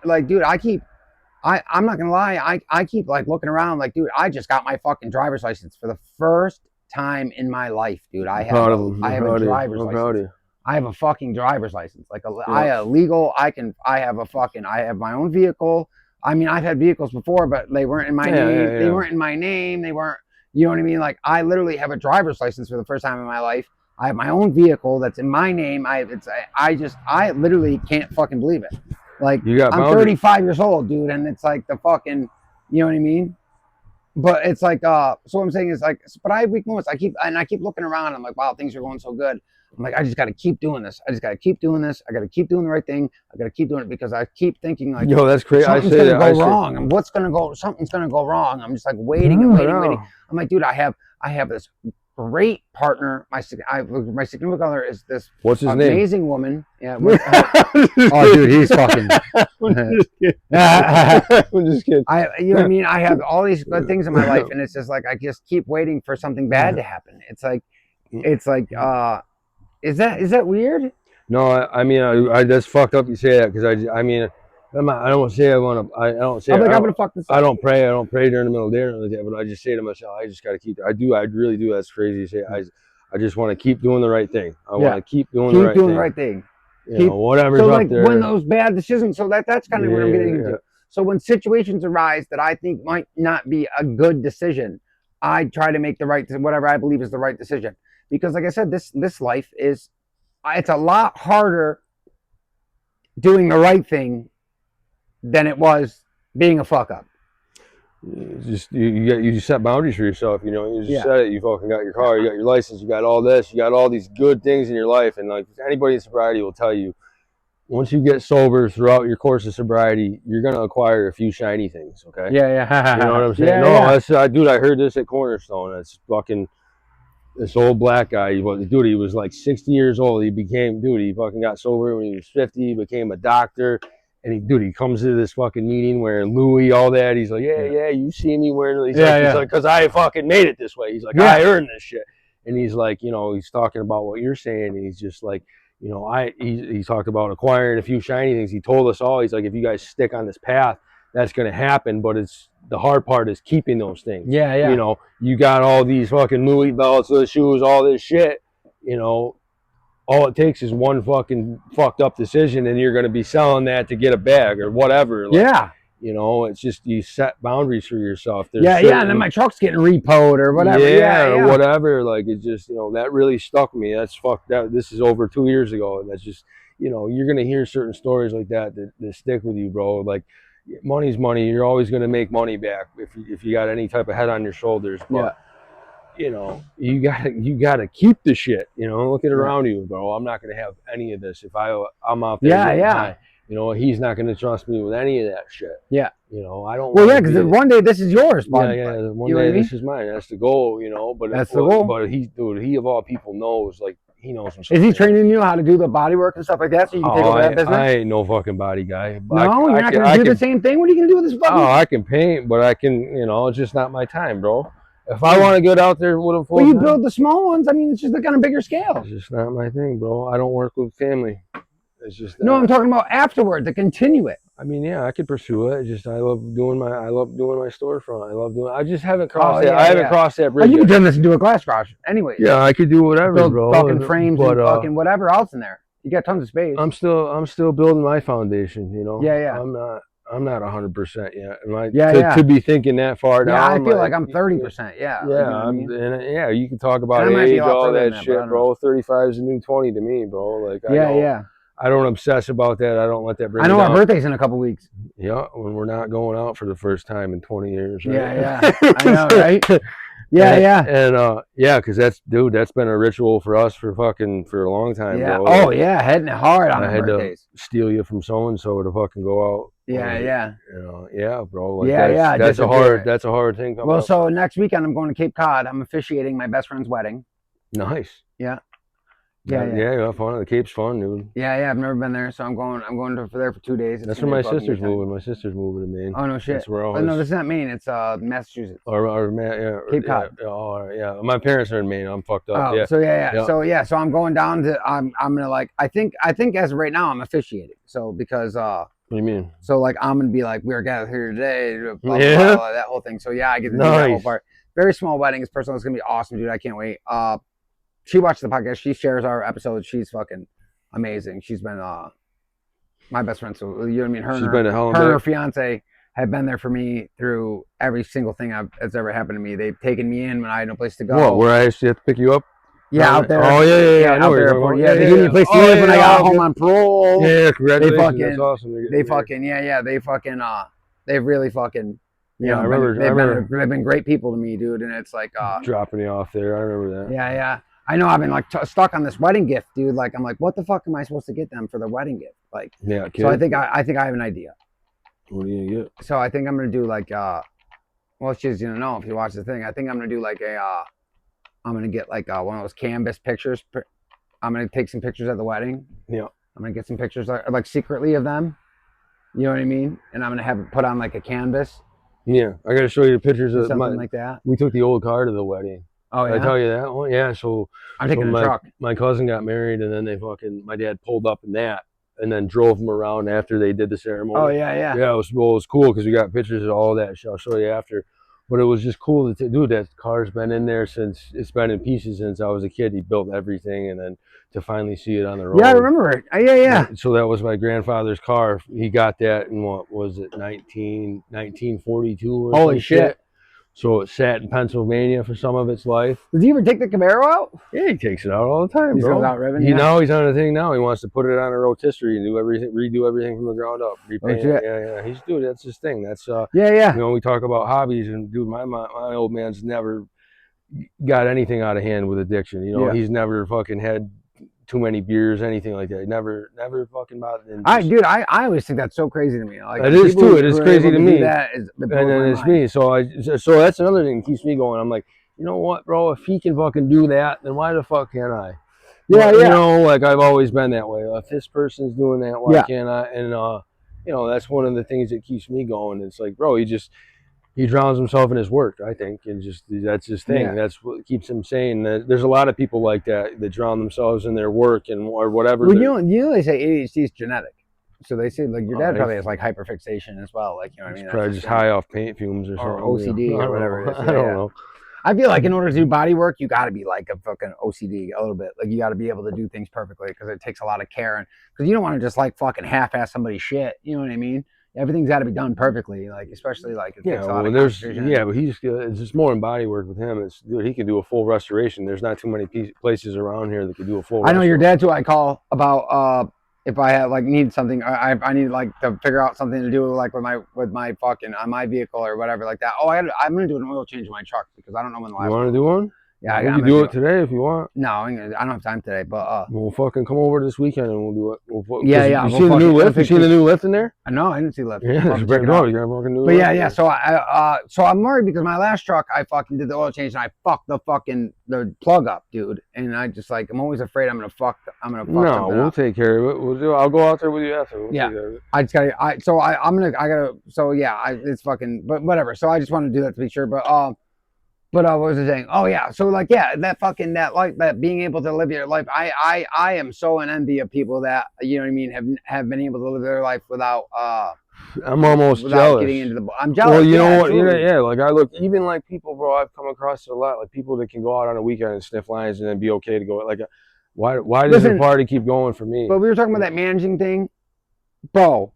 like, dude, I'm not gonna lie, I keep like looking around, like, dude, I just got my fucking driver's license for the first time in my life, dude. I have a driver's license. I have a fucking driver's license. Like, I have legal. I have my own vehicle. I mean, I've had vehicles before, but they weren't in my name. They weren't in my name. They weren't. You know what I mean? Like, I literally have a driver's license for the first time in my life. I have my own vehicle that's in my name. I literally can't fucking believe it. Like, I'm 35 years old, dude, and it's like the fucking, you know what I mean? But it's like, so what I'm saying is, like, but I have weak moments. I keep looking around. I'm like, wow, things are going so good. I'm like, I just got to keep doing this. I just got to keep doing this. I got to keep doing the right thing. I got to keep doing it because I keep thinking, like, yo, that's crazy. Something's going to go wrong. And something's going to go wrong. I'm just like waiting and waiting. I'm like, dude, I have this great partner. My significant other is this what's his amazing name? Woman. Yeah. Oh, dude, he's fucking. I'm just kidding. You know what I mean? I have all these good things in my life, and it's just like I just keep waiting for something bad to happen. It's like, is that weird? No, I mean, I that's fucked up. You say that because I mean. I don't say I want to. I don't say. I'm gonna fuck this up. I don't pray during the middle of the day or anything, but I just say to myself, I just got to keep. I really do. That's crazy to say. I just want to keep doing the right thing. I want to keep doing the right thing. You know, whatever's so, up like, there. when those bad decisions. So that's kind of what I'm getting into. So when situations arise that I think might not be a good decision, I try to make whatever I believe is the right decision. Because, like I said, this life is, it's a lot harder doing the right thing than it was being a fuck up. Just you set boundaries for yourself. You know, you just said it. You fucking got your car, you got your license, you got all this, you got all these good things in your life, and like anybody in sobriety will tell you, once you get sober throughout your course of sobriety, you're gonna acquire a few shiny things. Okay. Yeah. You know what I'm saying? Dude, I heard this at Cornerstone. It's fucking this old black guy. He was like 60 years old. He fucking got sober when he was 50. He became a doctor. And he comes to this fucking meeting wearing Louis, all that. He's like, yeah, you see me wearing. He's like, because I fucking made it this way. He's like, I earned this shit. And he's like, you know, he's talking about what you're saying. And he's just like, you know, he talked about acquiring a few shiny things. He told us all, he's like, if you guys stick on this path, that's going to happen. But the hard part is keeping those things. Yeah. You know, you got all these fucking Louis belts, the shoes, all this shit, you know. All it takes is one fucking fucked up decision, and you're going to be selling that to get a bag or whatever. Like, you know, it's just you set boundaries for yourself. And then my truck's getting repoed or whatever. Or whatever. Like, it just, you know, that really stuck me. That's fucked up. This is over 2 years ago, and that's just, you know, you're going to hear certain stories like that stick with you, bro. Like, money's money. You're always going to make money back if you got any type of head on your shoulders. But, you know, you gotta keep the shit. You know, look at around you, bro. I'm not gonna have any of this if I'm out there. You know, he's not gonna trust me with any of that shit. Yeah. You know, I don't. Well, because one day this is yours, bud. One day this is mine. That's the goal. You know, but that's the goal. But he of all people knows, like, he knows himself. Is he training you how to do the body work and stuff like that so you can take over that business? I ain't no fucking body guy. No, you're not gonna do the same thing. What are you gonna do with this fucking? Oh, I can paint, but I can. You know, it's just not my time, bro. If I want to get out there with a full you build the small ones. I mean, it's just like on a bigger scale. It's just not my thing, bro. I don't work with family. It's just no. I'm talking about afterward to continue it. I mean, yeah, I could pursue it. It's just I love doing my storefront. I just haven't crossed that. I haven't crossed that bridge. You can turn this into a glass garage, anyway. Yeah, I could do whatever, bro. Fucking frames and fucking whatever else in there. You got tons of space. I'm still building my foundation. You know. Yeah. I'm not 100% yet. To be thinking that far down. Yeah, I feel like I'm 30%. Yeah. Yeah, you can talk about age, all that shit, bro. 35 is the new 20 to me, bro. Like, I don't obsess about that. I don't let that bring me down. Our birthday's in a couple weeks. Yeah, when we're not going out for the first time in 20 years. Right? Yeah. I know, right? Yeah. And because that's been a ritual for us for a long time, bro. Oh yeah, heading hard on birthdays. To steal you from so and so to fucking go out. Yeah. You know, bro. Like, That's a hard thing. Well, so next weekend I'm going to Cape Cod. I'm officiating my best friend's wedding. Nice. Yeah. Yeah, fun. The Cape's fun, dude. Yeah. I've never been there, so I'm going for there for 2 days. That's where my sister's moving. My sister's moving to Maine. Oh no shit. That's where all no, this is not Maine. It's Massachusetts. Cape Cod. Yeah. My parents are in Maine. I'm fucked up. Oh, so so I'm going down to. I'm gonna like. I think as of right now I'm officiating. So because What do you mean? So like I'm gonna be like we're gathered here today. Blah, blah, blah, that whole thing. So yeah, I get to do that whole part. Very small wedding. It's personal. It's gonna be awesome, dude. I can't wait. She watched the podcast. She shares our episodes. She's fucking amazing. She's been my best friend. So you know what I mean. Her fiance have been there for me through every single thing that's ever happened to me. They've taken me in when I had no place to go. What? Where I actually have to pick you up? Yeah, out there. Oh yeah. I know out there. Yeah, they gave me a place to live when I got home on parole. Yeah, congratulations. That's awesome. They fucking they've really fucking. I remember. They've been great people to me, dude, and it's like dropping you off there. I remember that. Yeah. I know I've been like stuck on this wedding gift, dude. Like I'm like, what the fuck am I supposed to get them for the wedding gift? Like, yeah. So I think I have an idea. What are you gonna get? So I think I'm gonna do like well, she's gonna know if you watch the thing. I think I'm gonna do like I'm gonna get like one of those canvas pictures. I'm gonna take some pictures at the wedding. Yeah. I'm gonna get some pictures like secretly of them. You know what I mean? And I'm gonna have it put on like a canvas. Yeah, I gotta show you the pictures of something like that. We took the old car to the wedding. Oh yeah. Did I tell you that one? Yeah. So I'm taking the truck. My cousin got married, and then my dad pulled up in that, and then drove him around after they did the ceremony. Oh yeah. Yeah, it was cool because we got pictures of all that. I'll show you after. But it was just cool to dude. That car's been in there since it's been in pieces since I was a kid. He built everything, and then to finally see it on the road. Yeah, I remember it. Yeah. So that was my grandfather's car. He got that in what was it, 1942 or holy shit. So it sat in Pennsylvania for some of its life. Does he ever take the Camaro out? Yeah, he takes it out all the time, bro. He's out ribbon. He's on a thing now. He wants to put it on a rotisserie and redo everything from the ground up. Repaint it. Yeah. That's his thing. That's yeah. We talk about hobbies, and dude, my old man's never got anything out of hand with addiction. He's never fucking had too many beers, anything like that. Never fucking about it. I always think that's so crazy to me. Like, it is too. It is crazy to me. And then it's me. So that's another thing that keeps me going. I'm like, you know what, bro? If he can fucking do that, then why the fuck can't I? Yeah. Like I've always been that way. If this person's doing that, why can't I? And that's one of the things that keeps me going. It's like, bro, he drowns himself in his work, I think, and just that's his thing. Yeah. That's what keeps him sane. There's a lot of people like that drown themselves in their work or whatever. Well, they say ADHD is genetic, so they say like your dad probably has like hyperfixation as well. Like what I mean? Probably just high off paint fumes or something. OCD or whatever it is. I don't know. I feel like in order to do body work, you got to be like a fucking OCD a little bit. Like you got to be able to do things perfectly because it takes a lot of care, and because you don't want to just like fucking half-ass somebody's shit. You know what I mean? Everything's got to be done perfectly, like especially like it takes a lot of concentration. But it's just more in body work with him. He can do a full restoration. There's not too many places around here that can do a full. I know your dad's who I call about if I have like need something. I need like to figure out something to do like with my fucking on my vehicle or whatever like that. Oh, I'm gonna do an oil change in my truck because I don't know when the last. You want to do one? Yeah, you can do it today if you want. No, I don't have time today, but we'll fucking come over this weekend and we'll do it. You seen the new lift? You seen the new lift in there? No, I didn't see lift. Yeah, it's brand new. You fucking new. But yeah. So I'm worried because my last truck I fucking did the oil change and I fucked the plug up, dude. And I just like I'm always afraid I'm gonna fuck. No, we'll take care of it. We'll do. I'll go out there with you after. It's fucking. But whatever. So I just want to do that to be sure. But what was I saying? Oh yeah, so like that being able to live your life. I am so in envy of people that you know what I mean have been able to live their life without. I'm almost jealous. Getting into I'm jealous. Well, you know what? Yeah. Like I look even like people, bro. I've come across it a lot. Like people that can go out on a weekend and sniff lines and then be okay to go. Like, why does the party keep going for me? But we were talking about that managing thing, bro.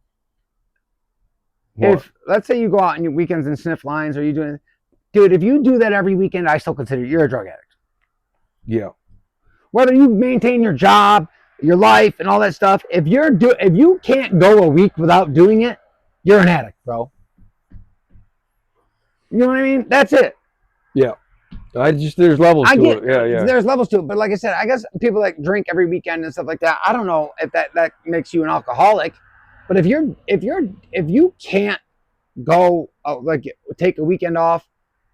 What? If let's say you go out on your weekends and sniff lines, or you doing. Dude, if you do that every weekend, I still consider you're a drug addict. Yeah. Whether you maintain your job, your life, and all that stuff, if you can't go a week without doing it, you're an addict, bro. You know what I mean? That's it. Yeah. There's levels to it. Yeah. There's levels to it, but like I said, I guess people that drink every weekend and stuff like that. I don't know if that makes you an alcoholic, but if you can't go like take a weekend off.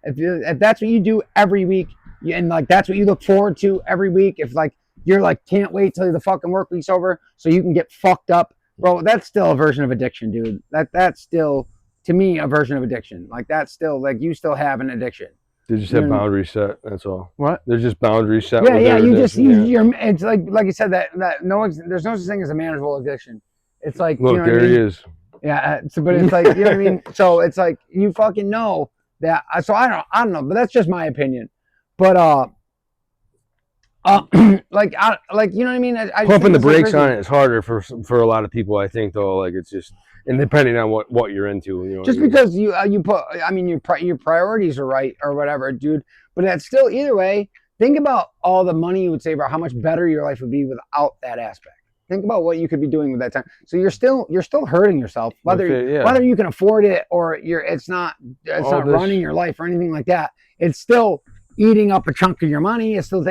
If that's what you do every week, and like that's what you look forward to every week, if like you're like, can't wait till the fucking work week's over so you can get fucked up. Bro, that's still a version of addiction, dude. That's still, to me, a version of addiction. Like, that's still, like, you still have an addiction. They just have boundaries set. That's all. What? They're just boundaries set. Yeah. You're. It's like you said that there's no such thing as a manageable addiction. It's like, look, there he is. Yeah, but it's like, you know what I mean. So it's like you fucking know that. So I don't know, but that's just my opinion. But like you know what I mean. I pumping the brakes on it is harder for a lot of people. I think though, like it's just, and depending on what you're into, you know. Just because you put, I mean, your priorities are right or whatever, dude. But that's still, either way. Think about all the money you would save, or how much better your life would be without that aspect. Think about what you could be doing with that time. So you're still hurting yourself, whether you can afford it or it's not running your life or anything like that. It's still eating up a chunk of your money. It's still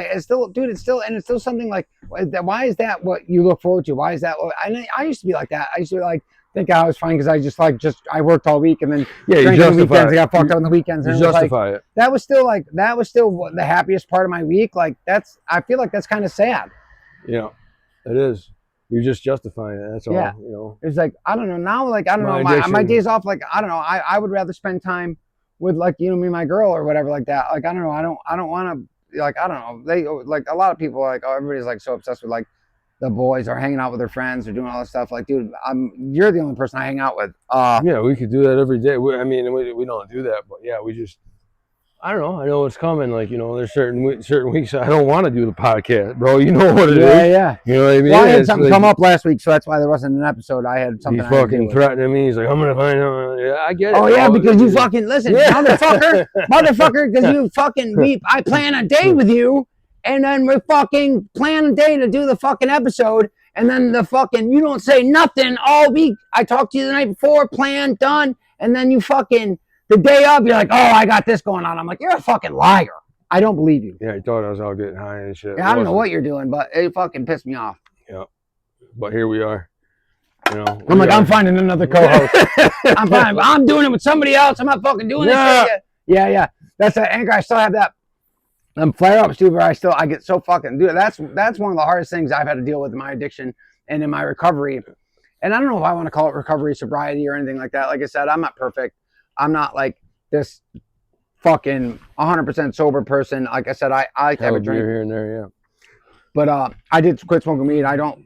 something like, why is that what you look forward to? Why is that? I used to be like that. I used to like think I was fine because I worked all week and then drank on the weekends. I got fucked up on the weekends. And justify it. That was still the happiest part of my week. Like I feel like that's kind of sad. Yeah, it is. You're just justifying it. That's all. Yeah. You know. It's like, I don't know. Now, like, I don't know. My days off, like, I don't know. I would rather spend time with, like, you know, me and my girl or whatever like that. Like, I don't know. I don't want to, like, I don't know. They, like, a lot of people are like, oh, everybody's like so obsessed with, like, the boys are hanging out with their friends or doing all this stuff. Like, dude, you're the only person I hang out with. Yeah, we could do that every day. We don't do that, but yeah, we just, I don't know. I know it's coming. Like, you know, there's certain weeks I don't want to do the podcast, bro. You know what it is. Yeah. You know what I mean? Well, I had something come up last week, so that's why there wasn't an episode. I had something. He's fucking threatening me. He's like, I'm gonna find out. Yeah, I get it. Oh yeah, because you fucking listen, motherfucker, because you fucking I plan a day with you, and then we fucking plan a day to do the fucking episode, and then the fucking you don't say nothing all week. I talked to you the night before, plan done, and then you fucking. The day of, you're like, oh, I got this going on. I'm like, you're a fucking liar. I don't believe you. Yeah, I thought I was all getting high and shit. Yeah, I don't know what you're doing, but it fucking pissed me off. Yeah, but here we are. You know, I'm like, I'm finding another co-host. I'm fine. I'm doing it with somebody else. I'm not fucking doing this shit yet. Yeah. That's that Anchor. I still have that. Flare-ups, dude, where I get so fucking, dude, that's one of the hardest things I've had to deal with in my addiction and in my recovery. And I don't know if I want to call it recovery, sobriety, or anything like that. Like I said, I'm not perfect. I'm not like this fucking 100% sober person. Like I said, I like to have a drink here and there, yeah. But I did quit smoking weed. I don't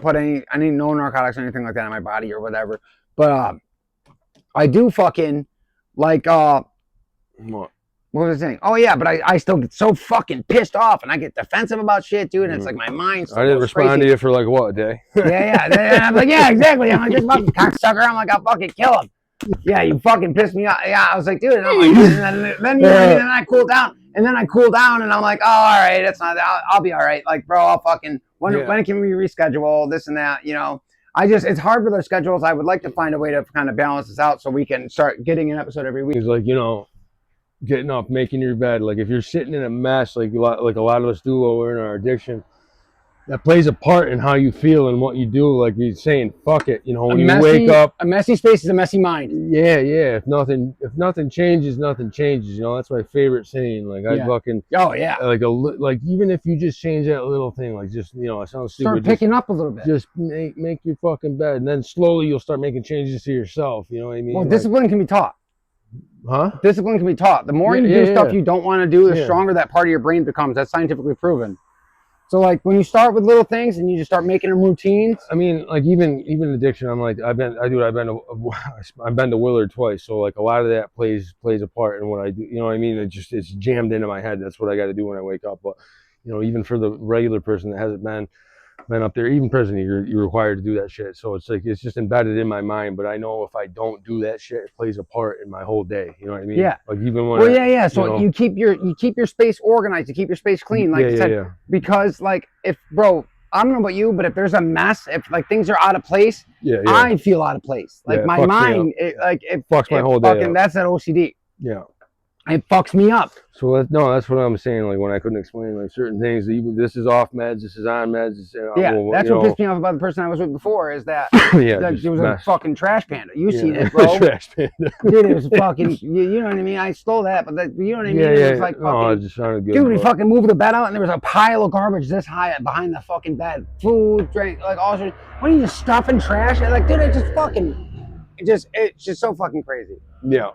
put any no narcotics or anything like that in my body or whatever. But I do fucking like what was I saying? Oh yeah, but I still get so fucking pissed off and I get defensive about shit, dude. And it's like my mind's I didn't respond to you for like what, a day? Yeah. And I'm like, yeah, exactly. I'm like, this fucking cocksucker. I'm like, I'll fucking kill him. Yeah, you fucking pissed me off. Yeah, I was like, dude, and I'm like, then I cool down, and I'm like, oh, all right, it's not. I'll be all right. Like, bro, I'll fucking when can we reschedule this and that? You know, it's hard with our schedules. I would like to find a way to kind of balance this out so we can start getting an episode every week. It's like, you know, getting up, making your bed. Like if you're sitting in a mess, like a lot of us do while we're in our addiction. That plays a part in how you feel and what you do. Like you're saying, fuck it. You know, when you wake up, a messy space is a messy mind. Yeah. If nothing changes, nothing changes. You know, that's my favorite saying. Like I fucking. Oh yeah. Like even if you just change that little thing, like just, you know, it sounds stupid. Start picking up a little bit. Just make your fucking bed, and then slowly you'll start making changes to yourself. You know what I mean? Well, discipline can be taught. Huh? Discipline can be taught. The more you do stuff you don't want to do, the stronger that part of your brain becomes. That's scientifically proven. So like when you start with little things and you just start making them routines. I mean, like even addiction. I'm like I've been to Willard twice. So like a lot of that plays a part in what I do. You know what I mean? It's jammed into my head. That's what I got to do when I wake up. But you know, even for the regular person that hasn't been up there, even prison, you're required to do that shit. So it's like it's just embedded in my mind. But I know if I don't do that shit, it plays a part in my whole day. You know what I mean? Yeah. Like even when So you keep your space organized, you keep your space clean, like I said. Because like if I don't know about you, but if there's a mess, if like things are out of place, I feel out of place. Like my mind, it fucks my whole day. That's that OCD. Yeah. It fucks me up. So no, that's what I'm saying. Like when I couldn't explain like certain things, even this is off meds, this is on meds. Yeah, that's what pissed me off about the person I was with before is that yeah, like, there was a fucking trash panda. You seen it, bro? Trash panda. Dude, it was fucking. You know what I mean? I stole that, but you know what I mean? It was like fucking. No, I just sounded good. Dude, we fucking moved the bed out, and there was a pile of garbage this high behind the fucking bed. Food, drink, like all sorts. What are you just stuffing trash? And like, dude, it's just so fucking crazy. Yeah.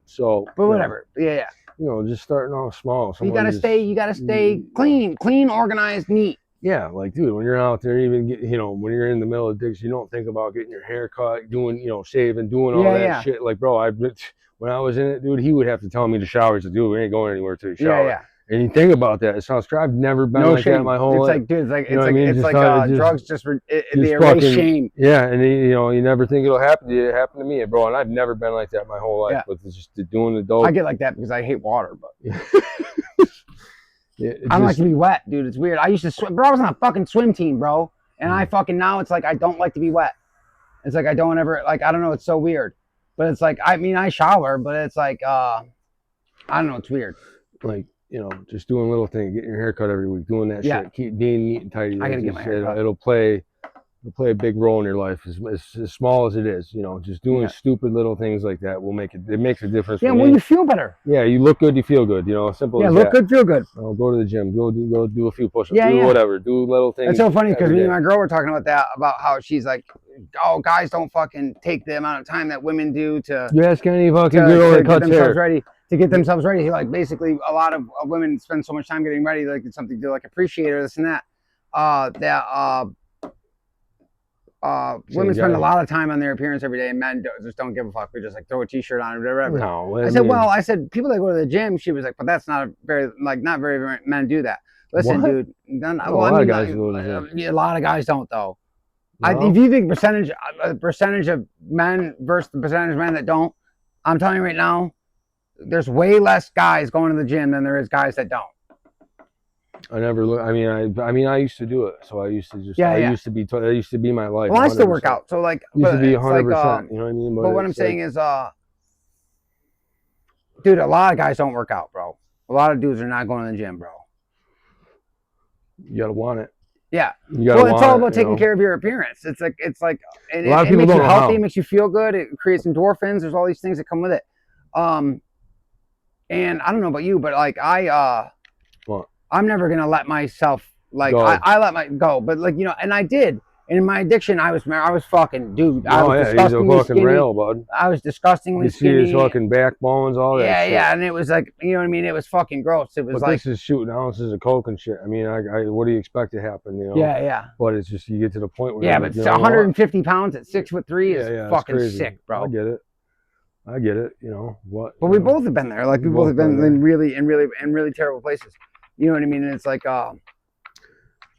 So. But whatever. Yeah. You know, just starting off small. You gotta stay clean, organized, neat. Yeah, like dude, when you're out there, even when you're in the middle of digs, you don't think about getting your hair cut, doing, shaving, doing all that shit. Like, bro, when I was in it, dude, he would have to tell me the showers to do. We ain't going anywhere to the shower. Yeah. And you think about that, it sounds crazy. I've never been like that my whole life. It's like, dude, it's like drugs just erase shame. Yeah, and you never think it'll happen to you. It happened to me, bro, and I've never been like that my whole life. But it's just doing the dope. I get like that because I hate water, but I don't like to be wet, dude. It's weird. I used to swim, bro. I was on a fucking swim team, bro, and I fucking now it's like I don't like to be wet. It's like I don't ever like I don't know. It's so weird, but it's like I shower, but it's like I don't know. It's weird. Like. Just doing little things, getting your hair cut every week, doing that shit, keep being neat and tidy. I gotta get my hair cut. It'll play a big role in your life, as small as it is. Just doing stupid little things like that will make it. It makes a difference. Yeah, well, you feel better. Yeah, you look good, you feel good. Simple. Yeah, as look that. Good, feel good. Go to the gym, go do a few push-ups, do whatever, do little things. It's so funny because me and my girl were talking about that, about how she's like, oh, guys don't fucking take the amount of time that women do to. You ask any fucking girl that cuts hair. Ready. To get themselves ready, like basically a lot of women spend so much time getting ready, like it's something to like appreciate or this and that. Women spend a lot of time on their appearance every day, and men just don't give a fuck. We just like throw a t-shirt on or whatever. No, I said people that go to the gym. She was like, but that's not very men do that. Listen, dude. A lot of guys go to the gym. A lot of guys don't though. No? If you think percentage of men versus the percentage of men that don't, I'm telling you right now. There's way less guys going to the gym than there is guys that don't. I never look. I mean, I used to do it, so I used to just. That used to be my life. Well, 100%. I still work out, so like. Used to be 100%. You know what I mean? But what I'm saying is, dude, a lot of guys don't work out, bro. A lot of dudes are not going to the gym, bro. You gotta want it. Yeah. Well, it's all about taking care of your appearance. It's like, a lot of people makes don't you know healthy, how. Makes you feel good. It creates endorphins. There's all these things that come with it. And I don't know about you, but like I'm never gonna let myself like I let my go, but like and I did. And in my addiction, I was fucking dude. I was disgustingly he's a fucking skinny. rail, bud. I was disgustingly skinny. You see his fucking backbones, all that. Yeah, shit. yeah, and it was like what I mean. It was fucking gross. It was but this is shooting ounces of coke and shit. I mean, what do you expect to happen? Yeah, yeah. But it's just you get to the point where but 150 pounds at 6'3" is fucking sick, bro. I get it. What? But we both have been there. Like we both have been in really terrible places. You know what I mean? And it's like, well,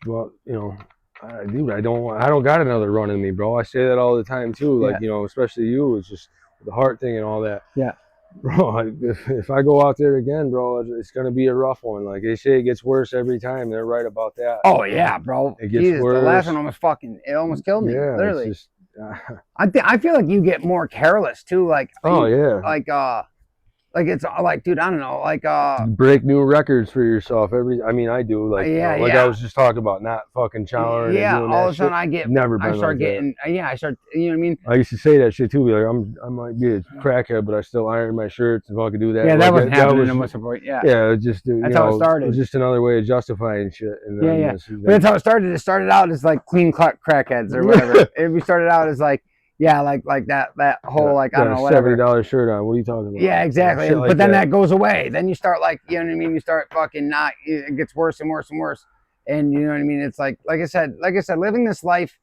dude, I don't got another run in me, bro. I say that all the time too. Like, especially you, it's just the heart thing and all that. Yeah. Bro, if I go out there again, bro, it's gonna be a rough one. Like they say, it gets worse every time. They're right about that. Oh yeah, bro. It gets worse. The last one almost killed me. Yeah, literally. It's just, I feel like you get more careless too. Like like it's like, dude, I don't know, like break new records for yourself I do, like I was just talking about, not fucking showering. Yeah, and doing all of a sudden I start getting you know what I mean. I used to say that shit too. Be like, I might be a crackhead, but I still iron my shirts and fucking do that. Yeah, that wasn't happening at some point. Yeah, yeah, just that's how it started. It was just another way of justifying shit. And then, but that's how it started. It started out as like clean crackheads or whatever. We started out as like. Yeah, like that whole like I don't know, whatever. $70 shirt on. What are you talking about? Yeah, exactly. But then that goes away. Then you start like, you know what I mean? You start fucking not. It gets worse and worse and worse. And you know what I mean? It's like I said, living this life,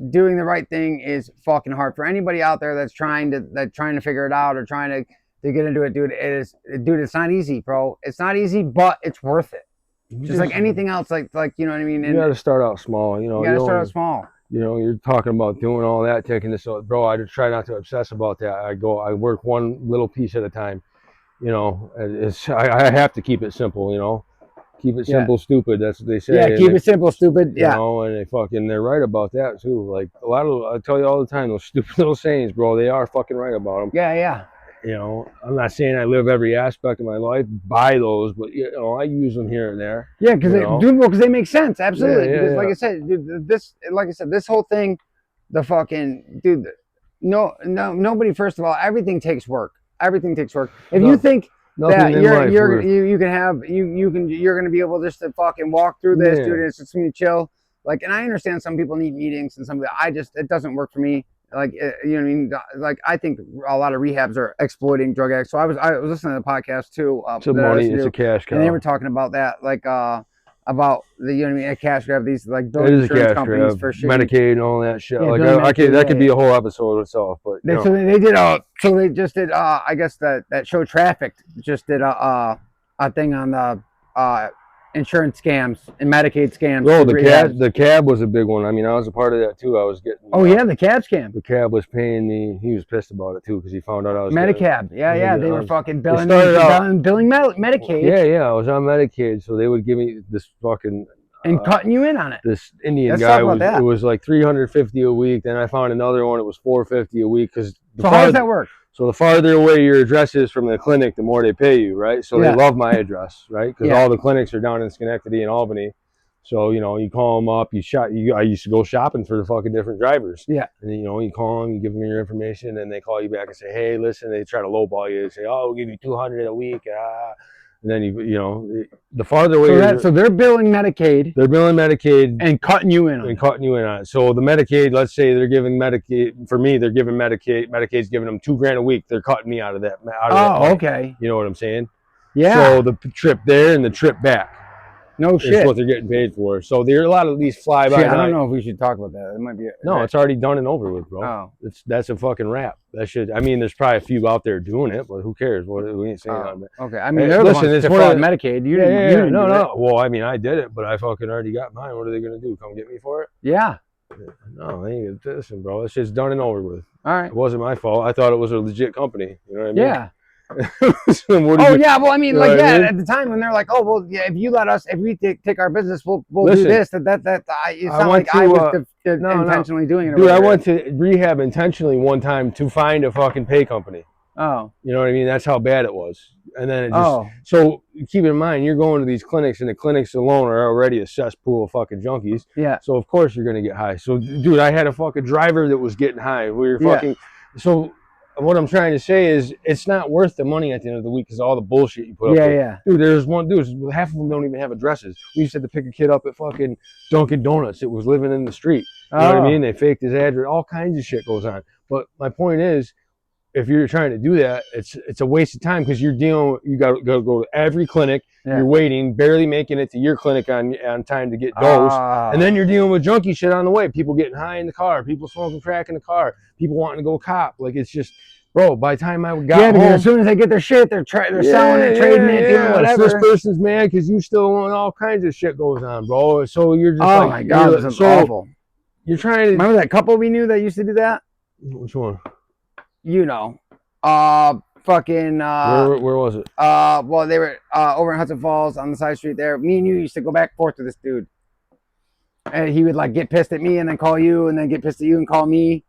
doing the right thing is fucking hard for anybody out there that's trying to figure it out or trying to get into it, dude. It's not easy, bro. It's not easy, but it's worth it. Just like anything else, like you know what I mean? And you got to start out small. You got to start out small. You're talking about doing all that, taking this, bro. I just try not to obsess about that. I work one little piece at a time. I have to keep it simple. Keep it simple, stupid. That's what they say. Yeah, keep it simple, stupid. Yeah. And they're right about that too. Like I tell you all the time, those stupid little sayings, bro. They are fucking right about them. Yeah, yeah. You know, I'm not saying I live every aspect of my life by those, but you know, I use them here and there. Yeah, because they make sense. Absolutely. Yeah, because like I said, dude, this whole thing, the fucking dude, nobody. First of all, everything takes work. Everything takes work. If you think that you're gonna be able just to fucking walk through this, dude, and it's just gonna chill. Like, and I understand some people need meetings and some. It doesn't work for me. Like, you know what I mean? Like, I think a lot of rehabs are exploiting drug addicts. So I was listening to the podcast too. It's a money, it's a cash cow. And they were talking about that, like, about the, you know what I mean, a cash grab, these like building insurance companies for shit. Medicaid and all that shit. Yeah, like, that could be a whole episode itself. But so they just did. I guess that show Trafficked just did a thing on the insurance scams and Medicaid scams. Oh, the cab was a big one. I mean, I was a part of that too. I was getting. Oh yeah, the cab scam. The cab was paying me. He was pissed about it too because he found out I was Medicab. They were fucking billing Medicaid. Yeah. I was on Medicaid, so they would give me this fucking. And cutting you in on it. This Indian guy it was like $350 a week. Then I found another one. It was $450 a week because. So how does that work? So the farther away your address is from the clinic, the more they pay you, right? So they love my address, right? Because all the clinics are down in Schenectady and Albany. So, you know, you call them up, I used to go shopping for the fucking different drivers. Yeah. And, you know, you call them, you give them your information, and they call you back and say, hey, listen, they try to lowball you. They say, oh, we'll give you $200 a week. And then, you know, the farther away. So they're billing Medicaid. They're billing Medicaid. And cutting you in on it. So the Medicaid, let's say they're giving Medicaid, for me, they're giving Medicaid. Medicaid's giving them $2,000 a week. They're cutting me out of that. Okay. You know what I'm saying? Yeah. So the trip there and the trip back. No shit. Is what they're getting paid for. So there are a lot of these fly-by. I don't know if we should talk about that. It might be. It's already done and over with, bro. Oh. That's a fucking wrap. That shit. I mean, there's probably a few out there doing it, but who cares? We ain't saying that. Okay. I mean, they're the ones that fraud Medicaid. You didn't. No. Well, I mean, I did it, but I fucking already got mine. What are they gonna do? Come get me for it? Yeah. No, they ain't. Listen, bro. It's just done and over with. All right. It wasn't my fault. I thought it was a legit company. You know what I mean? Yeah. Well, I mean, like, at the time when they're like, oh, well, yeah, if we take our business, we'll do this. It's not like I was intentionally doing it. Dude, I went to rehab intentionally one time to find a fucking pay company. Oh. You know what I mean? That's how bad it was. And then it just, so keep in mind, you're going to these clinics, and the clinics alone are already a cesspool of fucking junkies. Yeah. So of course you're going to get high. So, dude, I had a fucking driver that was getting high. We were fucking, so what I'm trying to say is it's not worth the money at the end of the week because all the bullshit you put up with. Yeah. Dude, there's one dude, half of them don't even have addresses. We used to have to pick a kid up at fucking Dunkin' Donuts. It was living in the street. You know what I mean? They faked his address. All kinds of shit goes on. But my point is, if you're trying to do that, it's a waste of time because you got to go to every clinic. Yeah. You're waiting, barely making it to your clinic on time to get dosed. And then you're dealing with junkie shit on the way. People getting high in the car, people smoking crack in the car, people wanting to go cop. Like, it's just, bro, by the time I got home. As soon as they get their shit, they're selling it, trading it, doing whatever. This person's mad because you still want all kinds of shit goes on, bro. So you're just my God, this is awful. You're trying to. Remember that couple we knew that used to do that? Which one? You know. Fucking where was it? Well, they were over in Hudson Falls on the side street there. Me and you used to go back and forth with this dude, and he would like get pissed at me and then call you, and then get pissed at you and call me.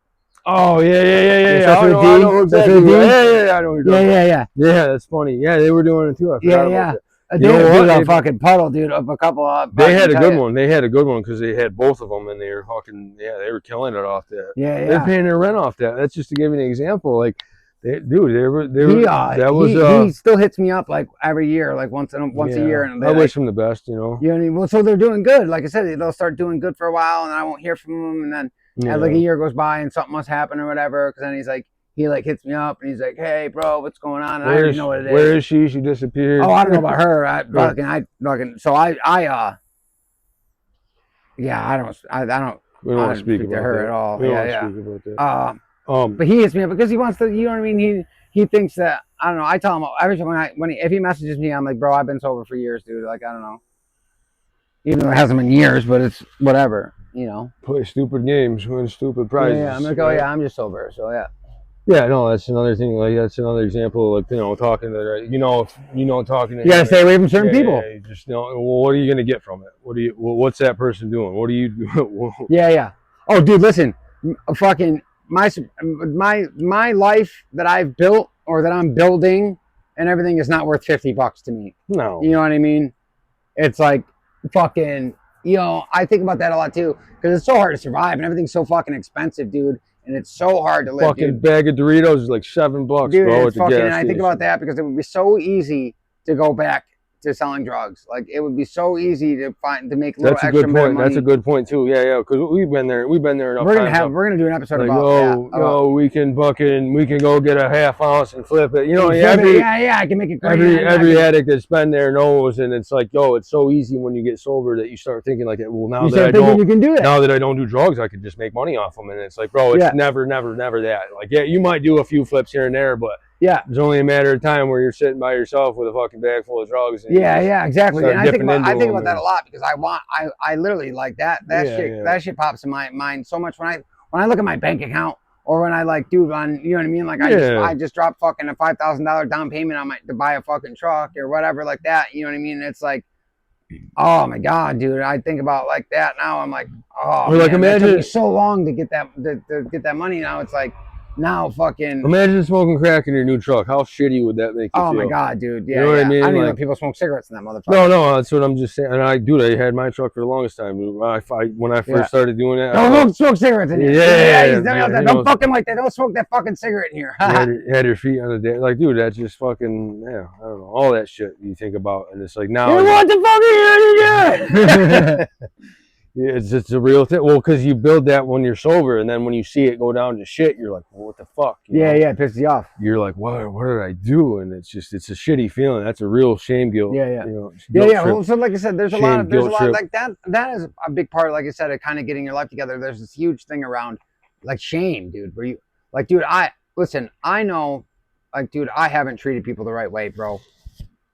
Oh yeah. I know exactly. Yeah. I know what you're talking about. Yeah, that's funny. Yeah, they were doing it too. I forgot about that. Dude, a fucking puddle, dude, of a couple of. They had a good one. They had a good one because they had both of them, and they were fucking. Yeah, they were killing it off that. Yeah. They're paying their rent off that. That's just to give you an example. Like, he still hits me up like every year, like once a year. And I wish him the best, you know. You know what I mean? Well, so they're doing good. Like I said, they'll start doing good for a while, and then I won't hear from them, and then like a year goes by, and something must happen or whatever. Because then he hits me up, and he's like, "Hey, bro, what's going on?" And I don't know what it is. Where is she? She disappeared. Oh, I don't know about her. I don't. We don't speak to her at all. We don't speak about that. But he hits me up because he wants to. You know what I mean? He thinks that I don't know. I tell him every time if he messages me, I'm like, bro, I've been sober for years, dude. Like, I don't know. Even though it hasn't been years, but it's whatever, you know. Play stupid games, win stupid prizes. Yeah. I'm like, oh yeah, I'm just sober, so yeah. Yeah, no, that's another thing. Like, that's another example. Like, talking to talking to. You gotta stay away from certain people. Yeah, you just well, what are you gonna get from it? What's that person doing? What do you do? Yeah. Oh, dude, listen, fucking. My life that I've built or that I'm building and everything is not worth $50 to me. No. You know what I mean? It's like fucking, you know, I think about that a lot too, because it's so hard to survive and everything's so fucking expensive, dude. And it's so hard to live, fucking dude. bag of Doritos is like $7, dude, bro. It's fucking, and I think about that because it would be so easy to go back to selling drugs. Like it would be so easy to make a little extra money. That's a good point too. Yeah, because we've been there enough we're gonna do an episode like, about we can go get a half ounce and flip it. You know, I can make it every addict that's been there knows, and it's like, it's so easy when you get sober that you start thinking like, well, now that I don't do drugs, I could just make money off them. And it's like, bro, it's never that. Like, yeah, you might do a few flips here and there, but it's only a matter of time where you're sitting by yourself with a fucking bag full of drugs. And exactly. And I think about that a lot because I literally like that shit pops in my mind so much when I look at my bank account or when I like, dude, on, you know what I mean? Like I just dropped fucking a $5,000 down payment on to buy a fucking truck or whatever like that. You know what I mean? It's like, oh my God, dude. I think about like that now. I'm like, oh, like imagine it took me so long to get that money. Now it's like, now fucking imagine smoking crack in your new truck. How shitty would that make you feel? Oh my God, dude. Yeah, you know what I mean? I don't even know people smoke cigarettes in that motherfucker. No, that's what I'm just saying. And I had my truck for the longest time. When I first started doing that, don't smoke cigarettes in here. Don't fucking like that. Don't smoke that fucking cigarette in here. had your feet on the day. Like, dude, that's just fucking I don't know, all that shit you think about, and it's like now. What the fuck are you doing? Yeah, it's a real thing. Well, because you build that when you're sober, and then when you see it go down to shit, you're like, well, what the fuck? It pisses you off. You're like, what did I do? And it's a shitty feeling. That's a real shame guilt. Well, so like I said, there's a lot like that. That is a big part. Like I said, of kind of getting your life together. There's this huge thing around like shame, dude. Where you like, dude, I know, like, dude, I haven't treated people the right way, bro.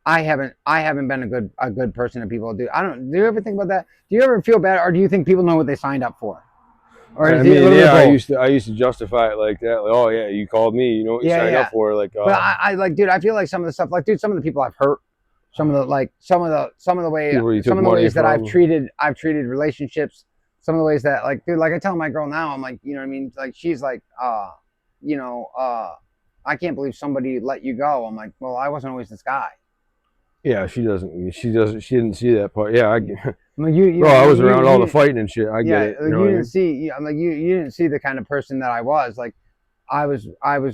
I haven't been a good person to people. Do you ever think about that? Do you ever feel bad, or do you think people know what they signed up for? Or I used to justify it like that. Like, oh yeah, you called me. You know what you signed up for. Like, but I like, dude, I feel like some of the stuff, like, dude, some of the people I've hurt, some of the ways that I've treated relationships, some of the ways that, like, dude, like I tell my girl now, I'm like, you know what I mean? Like, she's like, I can't believe somebody let you go. I'm like, well, I wasn't always this guy. Yeah, she didn't see that part. Yeah, I was around all the fighting and shit. I get it. You didn't see. I'm like, you didn't see the kind of person that I was. Like, I was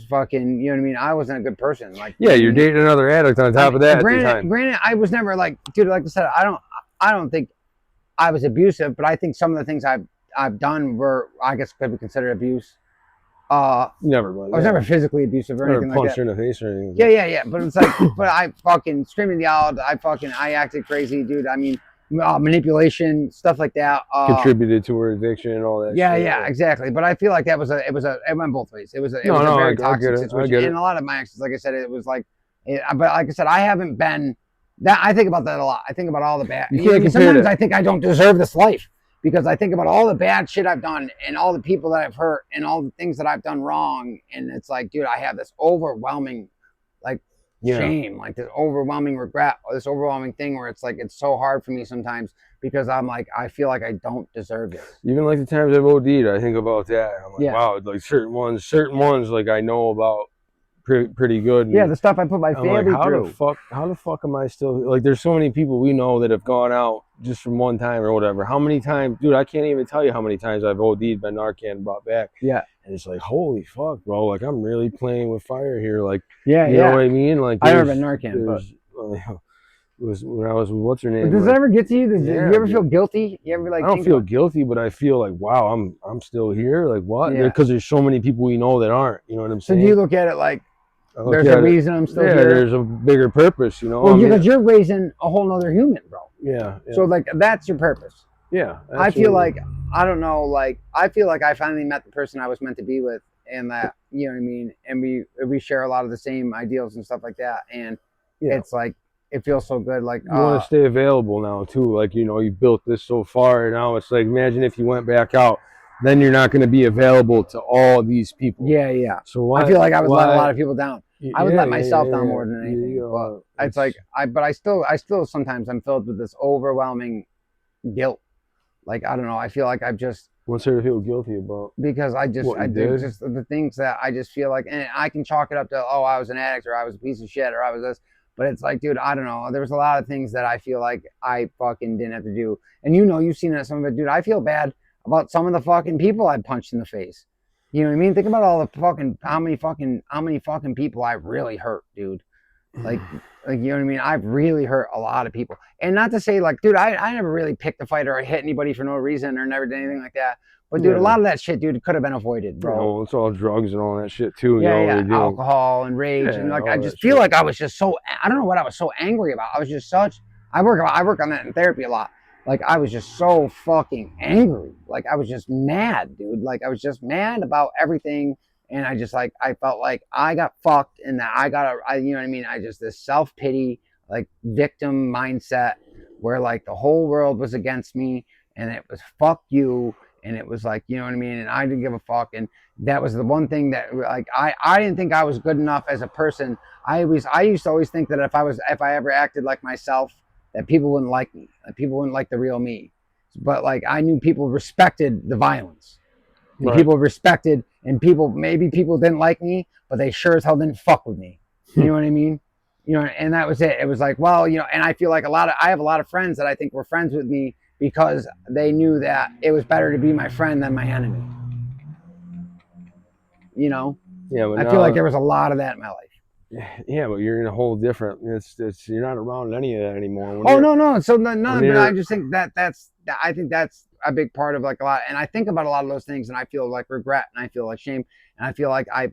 fucking. You know what I mean? I wasn't a good person. Like, you're dating another addict on top of that. Granted, I was never like, dude. Like I said, I don't think I was abusive, but I think some of the things I've done were, I guess, could be considered abuse. I was never physically abusive or anything like that. Punched in the face or anything. Yeah. But it's like, but I fucking screaming yelled. I acted crazy, dude. I mean, manipulation, stuff like that. Contributed to her addiction and all that. Yeah, exactly. But I feel like it went both ways. It was a very toxic situation. And a lot of my exes, like I said, it was like, but like I said, I haven't been that. I think about that a lot. I think about all the bad. Sometimes I think I don't deserve this life. Because I think about all the bad shit I've done and all the people that I've hurt and all the things that I've done wrong. And it's like, dude, I have this overwhelming, like, shame, like this overwhelming regret, or this overwhelming thing where it's like, it's so hard for me sometimes because I'm like, I feel like I don't deserve this. Even like the times I've OD'd, I think about that. I'm like, wow, like certain ones, like I know about pretty good. And the stuff I put my family through. How the fuck am I still, like, there's so many people we know that have gone out just from one time or whatever. How many times, dude, I can't even tell you how many times I've OD'd, been Narcan, brought back. Yeah. And it's like, holy fuck, bro, like, I'm really playing with fire here. Like, you know what I mean? Like, I never been Narcan, but it was when I was with, what's her name? But does it ever get to you? Do you ever feel guilty? You ever like? I don't feel guilty, but I feel like, wow, I'm still here. Like, what? Because there's so many people we know that aren't. You know what I'm saying? So do you look at it like, there's a reason I'm still here? Yeah, there's a bigger purpose, you know? Well, because you're raising a whole nother human, bro. Yeah. So, like, that's your purpose. Yeah. Absolutely. I feel like, I don't know, like, I feel like I finally met the person I was meant to be with, and that, you know what I mean? And we share a lot of the same ideals and stuff like that. And it's like, it feels so good. Like, you want to stay available now, too. Like, you know, you built this so far, and now it's like, imagine if you went back out. Then you're not going to be available to all these people. Yeah. So I feel like I would let a lot of people down. I would let myself down more than anything. But it's like I still sometimes I'm filled with this overwhelming guilt. Like, I don't know. I feel like I've just What's there to feel guilty about? Because I do just the things that I just feel like, and I can chalk it up to, oh, I was an addict, or I was a piece of shit, or I was this. But it's like, dude, I don't know. There was a lot of things that I feel like I fucking didn't have to do. And you've seen it, some of it, dude. I feel bad about some of the fucking people I punched in the face. You know what I mean? Think about all the fucking how many fucking people I really hurt, dude. Like you know what I mean? I've really hurt a lot of people. And not to say like, dude, I never really picked a fight or I hit anybody for no reason or never did anything like that. But dude, a lot of that shit, dude, could have been avoided, bro. Oh, it's all drugs and all that shit too. Alcohol and rage, and like I just feel like I was just so, I don't know what I was so angry about. I was just such. I work on that in therapy a lot. Like I was just so fucking angry. Like I was just mad, dude. Like I was just mad about everything, and I just like I felt like I got fucked, and that you know what I mean? I just this self-pity, like victim mindset, where like the whole world was against me, and it was fuck you. And it was like, you know what I mean? And I didn't give a fuck. And that was the one thing that like, I didn't think I was good enough as a person. I used to always think that if I ever acted like myself, that people wouldn't like me, that people wouldn't like the real me. But like, I knew people respected the violence. Right. People respected, and maybe people didn't like me, but they sure as hell didn't fuck with me. You know what I mean? You know, and that was it. It was like, well, you know, and I feel like I have a lot of friends that I think were friends with me because they knew that it was better to be my friend than my enemy. You know? Yeah, but I feel like there was a lot of that in my life. Yeah, but you're in a whole different. You're not around any of that anymore. No. So none. But I just think I think that's a big part of like a lot. And I think about a lot of those things, and I feel like regret, and I feel like shame, and I feel like I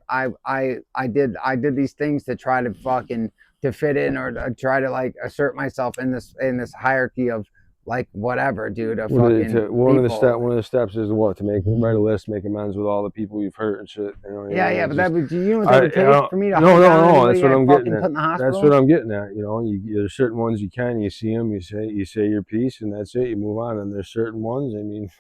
did these things to try to fucking to fit in, or to try to like assert myself in this hierarchy of like whatever, dude. One of the steps is what, to write a list, make amends with all the people you've hurt and shit. You know, yeah. But that would, do you know what that would take for me to? No. That's what I'm getting at. That's what I'm getting at. You know, there's certain ones you see them, you say your piece, and that's it. You move on. And there's certain ones, I mean,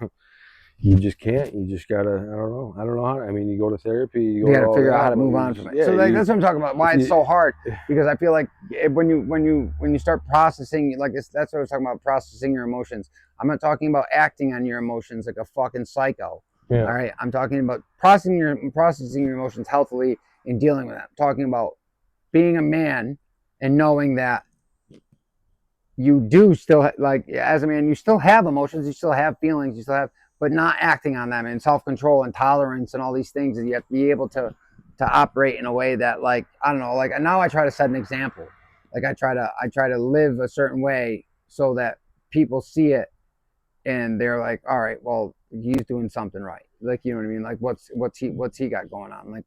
you just can't. You just gotta. I don't know how. I mean, you go to therapy. You gotta figure out how to move on from it. Yeah, so like, that's what I'm talking about. Why it's so hard, because I feel like when you start processing, like that's what I was talking about, processing your emotions. I'm not talking about acting on your emotions like a fucking psycho. Yeah. All right. I'm talking about processing your emotions healthily and dealing with them. I'm talking about being a man and knowing that you do still, like, as a man, you still have emotions, you still have feelings, you still have, but not acting on them, and self-control and tolerance and all these things. And you have to be able to operate in a way that, like, I don't know, like now I try to set an example. Like I try to live a certain way so that people see it and they're like, all right, well, he's doing something right. Like, you know what I mean? Like what's he got going on? Like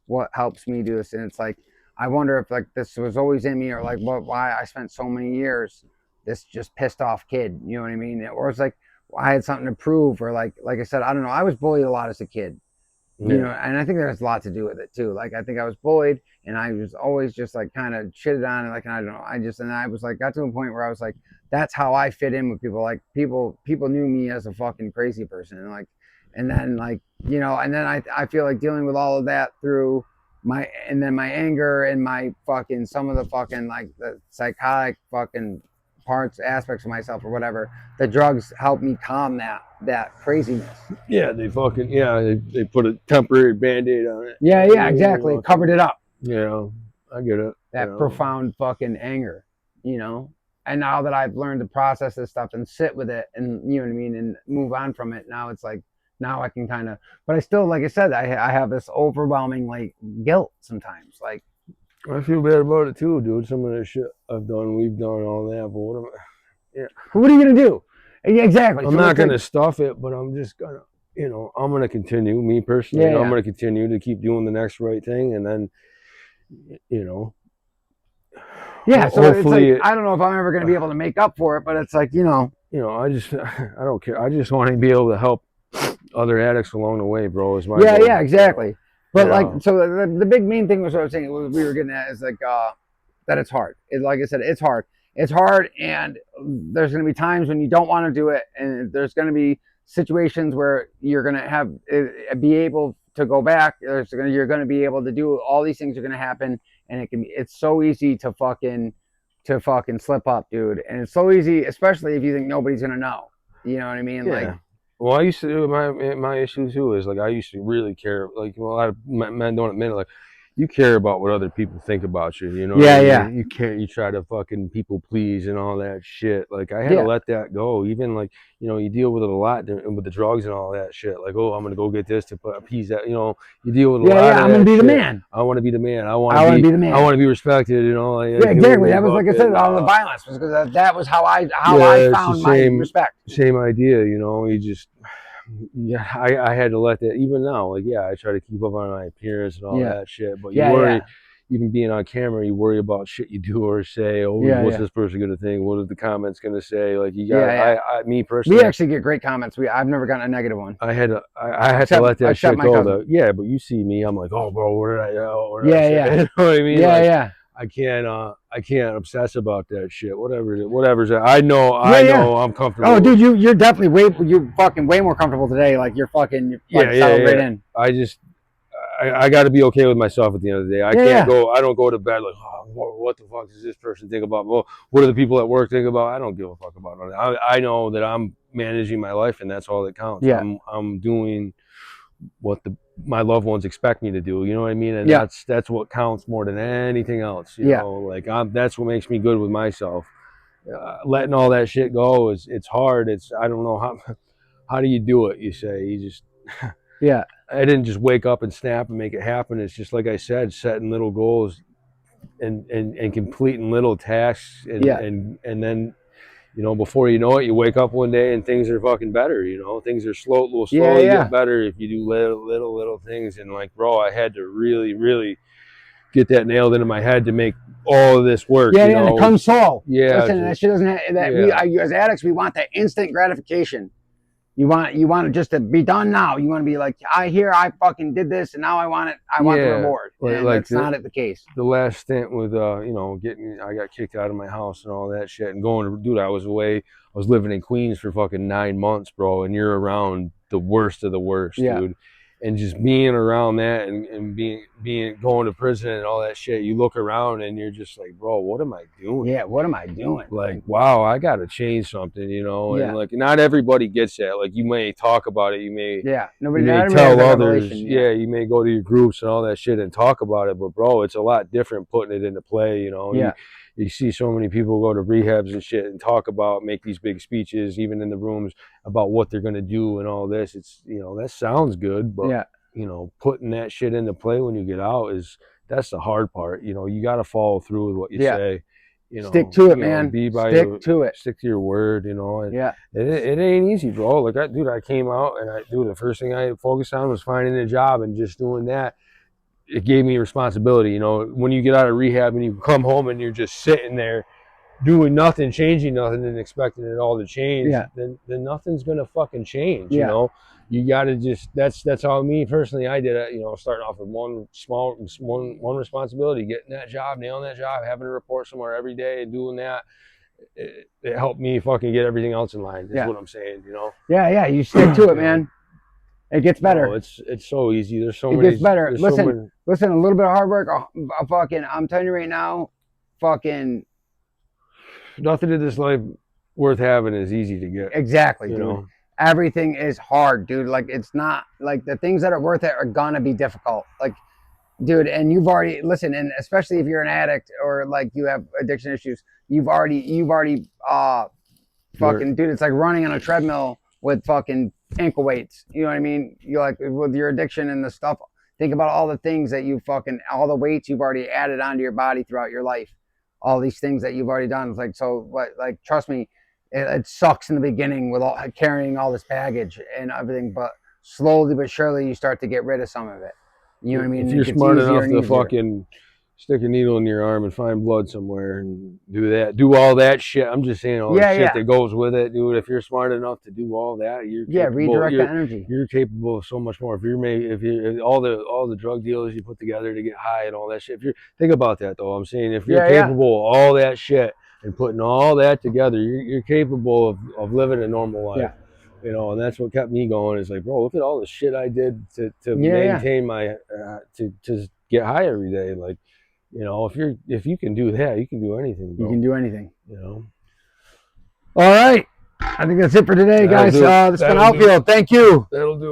what helps me do this? And it's like, I wonder if like this was always in me, or like why I spent so many years this just pissed off kid, you know what I mean? Or it's like I had something to prove, or like I said, I don't know. I was bullied a lot as a kid, you know, and I think there's a lot to do with it too. Like I think I was bullied, and I was always just like kind of shitted on, and like, I don't know. And I was like, got to a point where I was like, that's how I fit in with people. Like people knew me as a fucking crazy person, and like, and then like, you know, and then I feel like dealing with all of that through my anger and my fucking, some of the fucking like the psychotic fucking aspects of myself or whatever. The drugs help me calm that craziness. Yeah, they put a temporary band-aid on it. Yeah, exactly. Covered it up. Yeah, I get it. That profound fucking anger, you know. And now that I've learned to process this stuff and sit with it, and you know what I mean, and move on from it, now it's like, now I can kind of, but I still, like I said, I have this overwhelming like guilt sometimes. Like, I feel bad about it too, dude. Some of the shit we've done, all that. But what are you gonna do? Yeah, exactly. I'm not gonna stuff it, but I'm just gonna, you know, I'm gonna continue. Me personally, I'm gonna continue to keep doing the next right thing, and then, you know. Yeah, so hopefully, it's like, I don't know if I'm ever gonna be able to make up for it, but it's like, you know. I don't care. I just want to be able to help other addicts along the way, bro. Is my goal. Yeah, exactly. But like, so the big main thing was what I was saying, we were getting at is like that it's hard. Like I said, it's hard. It's hard, and there's going to be times when you don't want to do it, and there's going to be situations where you're going to be able to go back. You're going to be able to do all these things are going to happen, and it's so easy to fucking slip up, dude. And it's so easy, especially if you think nobody's going to know. You know what I mean? Yeah. Like, Well, I used to my issue too is like I used to really care. Like a lot of men don't admit it. Like you care about what other people think about you. You know what Yeah, I yeah, mean? You can't. You try to fucking people please and all that shit. Like I had to yeah, let that go. Even like you deal with it a lot with the drugs and all that shit. Like oh, I'm gonna go get this to appease that. You deal with a yeah, lot yeah. of I'm gonna that be the shit. man. I want to be the man. I want I to want to be. be the I man. want to be respected. Yeah, Like people exactly. be That was like I said. fucking. All the violence was because that was how I Yeah, it's the found my respect. same idea. You just yeah, I had to let that even now. Like, yeah, I try to keep up on my appearance and all Yeah, that shit. But you yeah, worry, yeah, even being on camera, you worry about shit you do or say. Oh, yeah, what's yeah, this person gonna think? What are the comments gonna say? Like, you got yeah, yeah. me We personally, actually get great comments. I've never gotten a negative one, I had to let that except shit my go. cousin. Though, yeah. But you see me, I'm like, oh, bro, what did I Yeah, say? yeah, You know what I mean? yeah, Like, yeah, I can't obsess about that shit. Whatever's. yeah, I yeah. know. I'm Oh, comfortable. dude, you're definitely you're fucking way more comfortable today. Like you're fucking Yeah, like yeah, settled right yeah. in. I just I got to be okay with myself at the end of the day. I Yeah, can't yeah, go. I don't go to bed like, oh, what the fuck does this person think about? Well, what do the people at work think about? I don't give a fuck about it. I know that I'm managing my life, and that's all that counts. yeah, I'm doing what my loved ones expect me to do. You know what I mean? And yeah, that's what counts more than anything else. yeah, Like that's what makes me good with myself. Letting all that shit go it's hard. I don't know how do you do it. You say you just. yeah, I didn't just wake up and snap and make it happen. It's just like I said, setting little goals and completing little tasks yeah, and then before you know it, you wake up one day and things are fucking better. Things are will yeah, slowly get yeah, better if you do little things. And like, bro, I had to really really get that nailed into my head to make all of this work. yeah, yeah. And the console. Yeah, Listen, that shit doesn't have, that we yeah. as addicts we want that instant gratification. You want it just to be done now. You want to be like, I fucking did this and now I want it. I want the Yeah, reward. And like that's not the case. the last stint with I got kicked out of my house and all that shit and going to dude, I was living in Queens for fucking 9 months, bro, and you're around the worst of the worst, Yeah, dude. And just being around that and being going to prison and all that shit, you look around and you're just like, bro, what am I doing? yeah. What am I doing? Like, wow, I gotta change something, Yeah, and like not everybody gets that. Like you may talk about it, yeah. you Not may everybody has tell that others, revelation. yeah, you may go to your groups and all that shit and talk about it, but bro, it's a lot different putting it into play. Yeah, You see so many people go to rehabs and shit and talk about, make these big speeches, even in the rooms about what they're gonna do and all this. It's that sounds good, but yeah, putting that shit into play when you get out that's the hard part. You got to follow through with what you yeah. say. Stick to it, man. Be by Stick to it. stick to your word. And Yeah, it ain't easy, bro. Like I came out and the first thing I focused on was finding a job and just doing that. It gave me responsibility. When you get out of rehab and you come home and you're just sitting there doing nothing, changing nothing, and expecting it all to change, yeah, then nothing's gonna fucking change. yeah, You gotta just that's how me personally I did it. Starting off with one responsibility, getting that job, nailing that job, having to report somewhere every day, and doing that. It helped me fucking get everything else in line. Is yeah, what I'm saying. yeah, yeah. You stick to it, man. It gets better. No, it's so easy. There's so it many. gets better. There's Listen, so many, listen. A little bit of hard work. I'm telling you right now, fucking nothing in this life worth having is easy to get. exactly, dude. Everything is hard, dude. Like it's not like the things that are worth it are gonna be difficult. Like, dude, and you've already listen, and especially if you're an addict or like you have addiction issues, you've already fucking dude. It's like running on a treadmill with fucking ankle weights. You know what I mean? You're like with your addiction and the stuff. Think about all the things that all the weights you've already added onto your body throughout your life. All these things that you've already done. It's like, so what, like, trust me, it sucks in the beginning with carrying all this baggage and everything, but slowly but surely you start to get rid of some of it. You know what I mean? If you're smart enough to fucking stick a needle in your arm and find blood somewhere and do all that shit. I'm just saying all the shit that goes with it, dude. If you're smart enough to do all that, you're redirect the energy. You're capable of so much more. If all the drug deals you put together to get high and all that shit. Think about that though. I'm saying if you're capable of all that shit and putting all that together, you're capable of living a normal life. Yeah. And that's what kept me going. Is like, bro, look at all the shit I did to maintain my to get high every day. Like, if you can do that, you can do anything, bro. You can do anything. All right. I think that's it for today, That'll guys. do it. This has been That'll do it. Outfield. Thank you. That'll do it.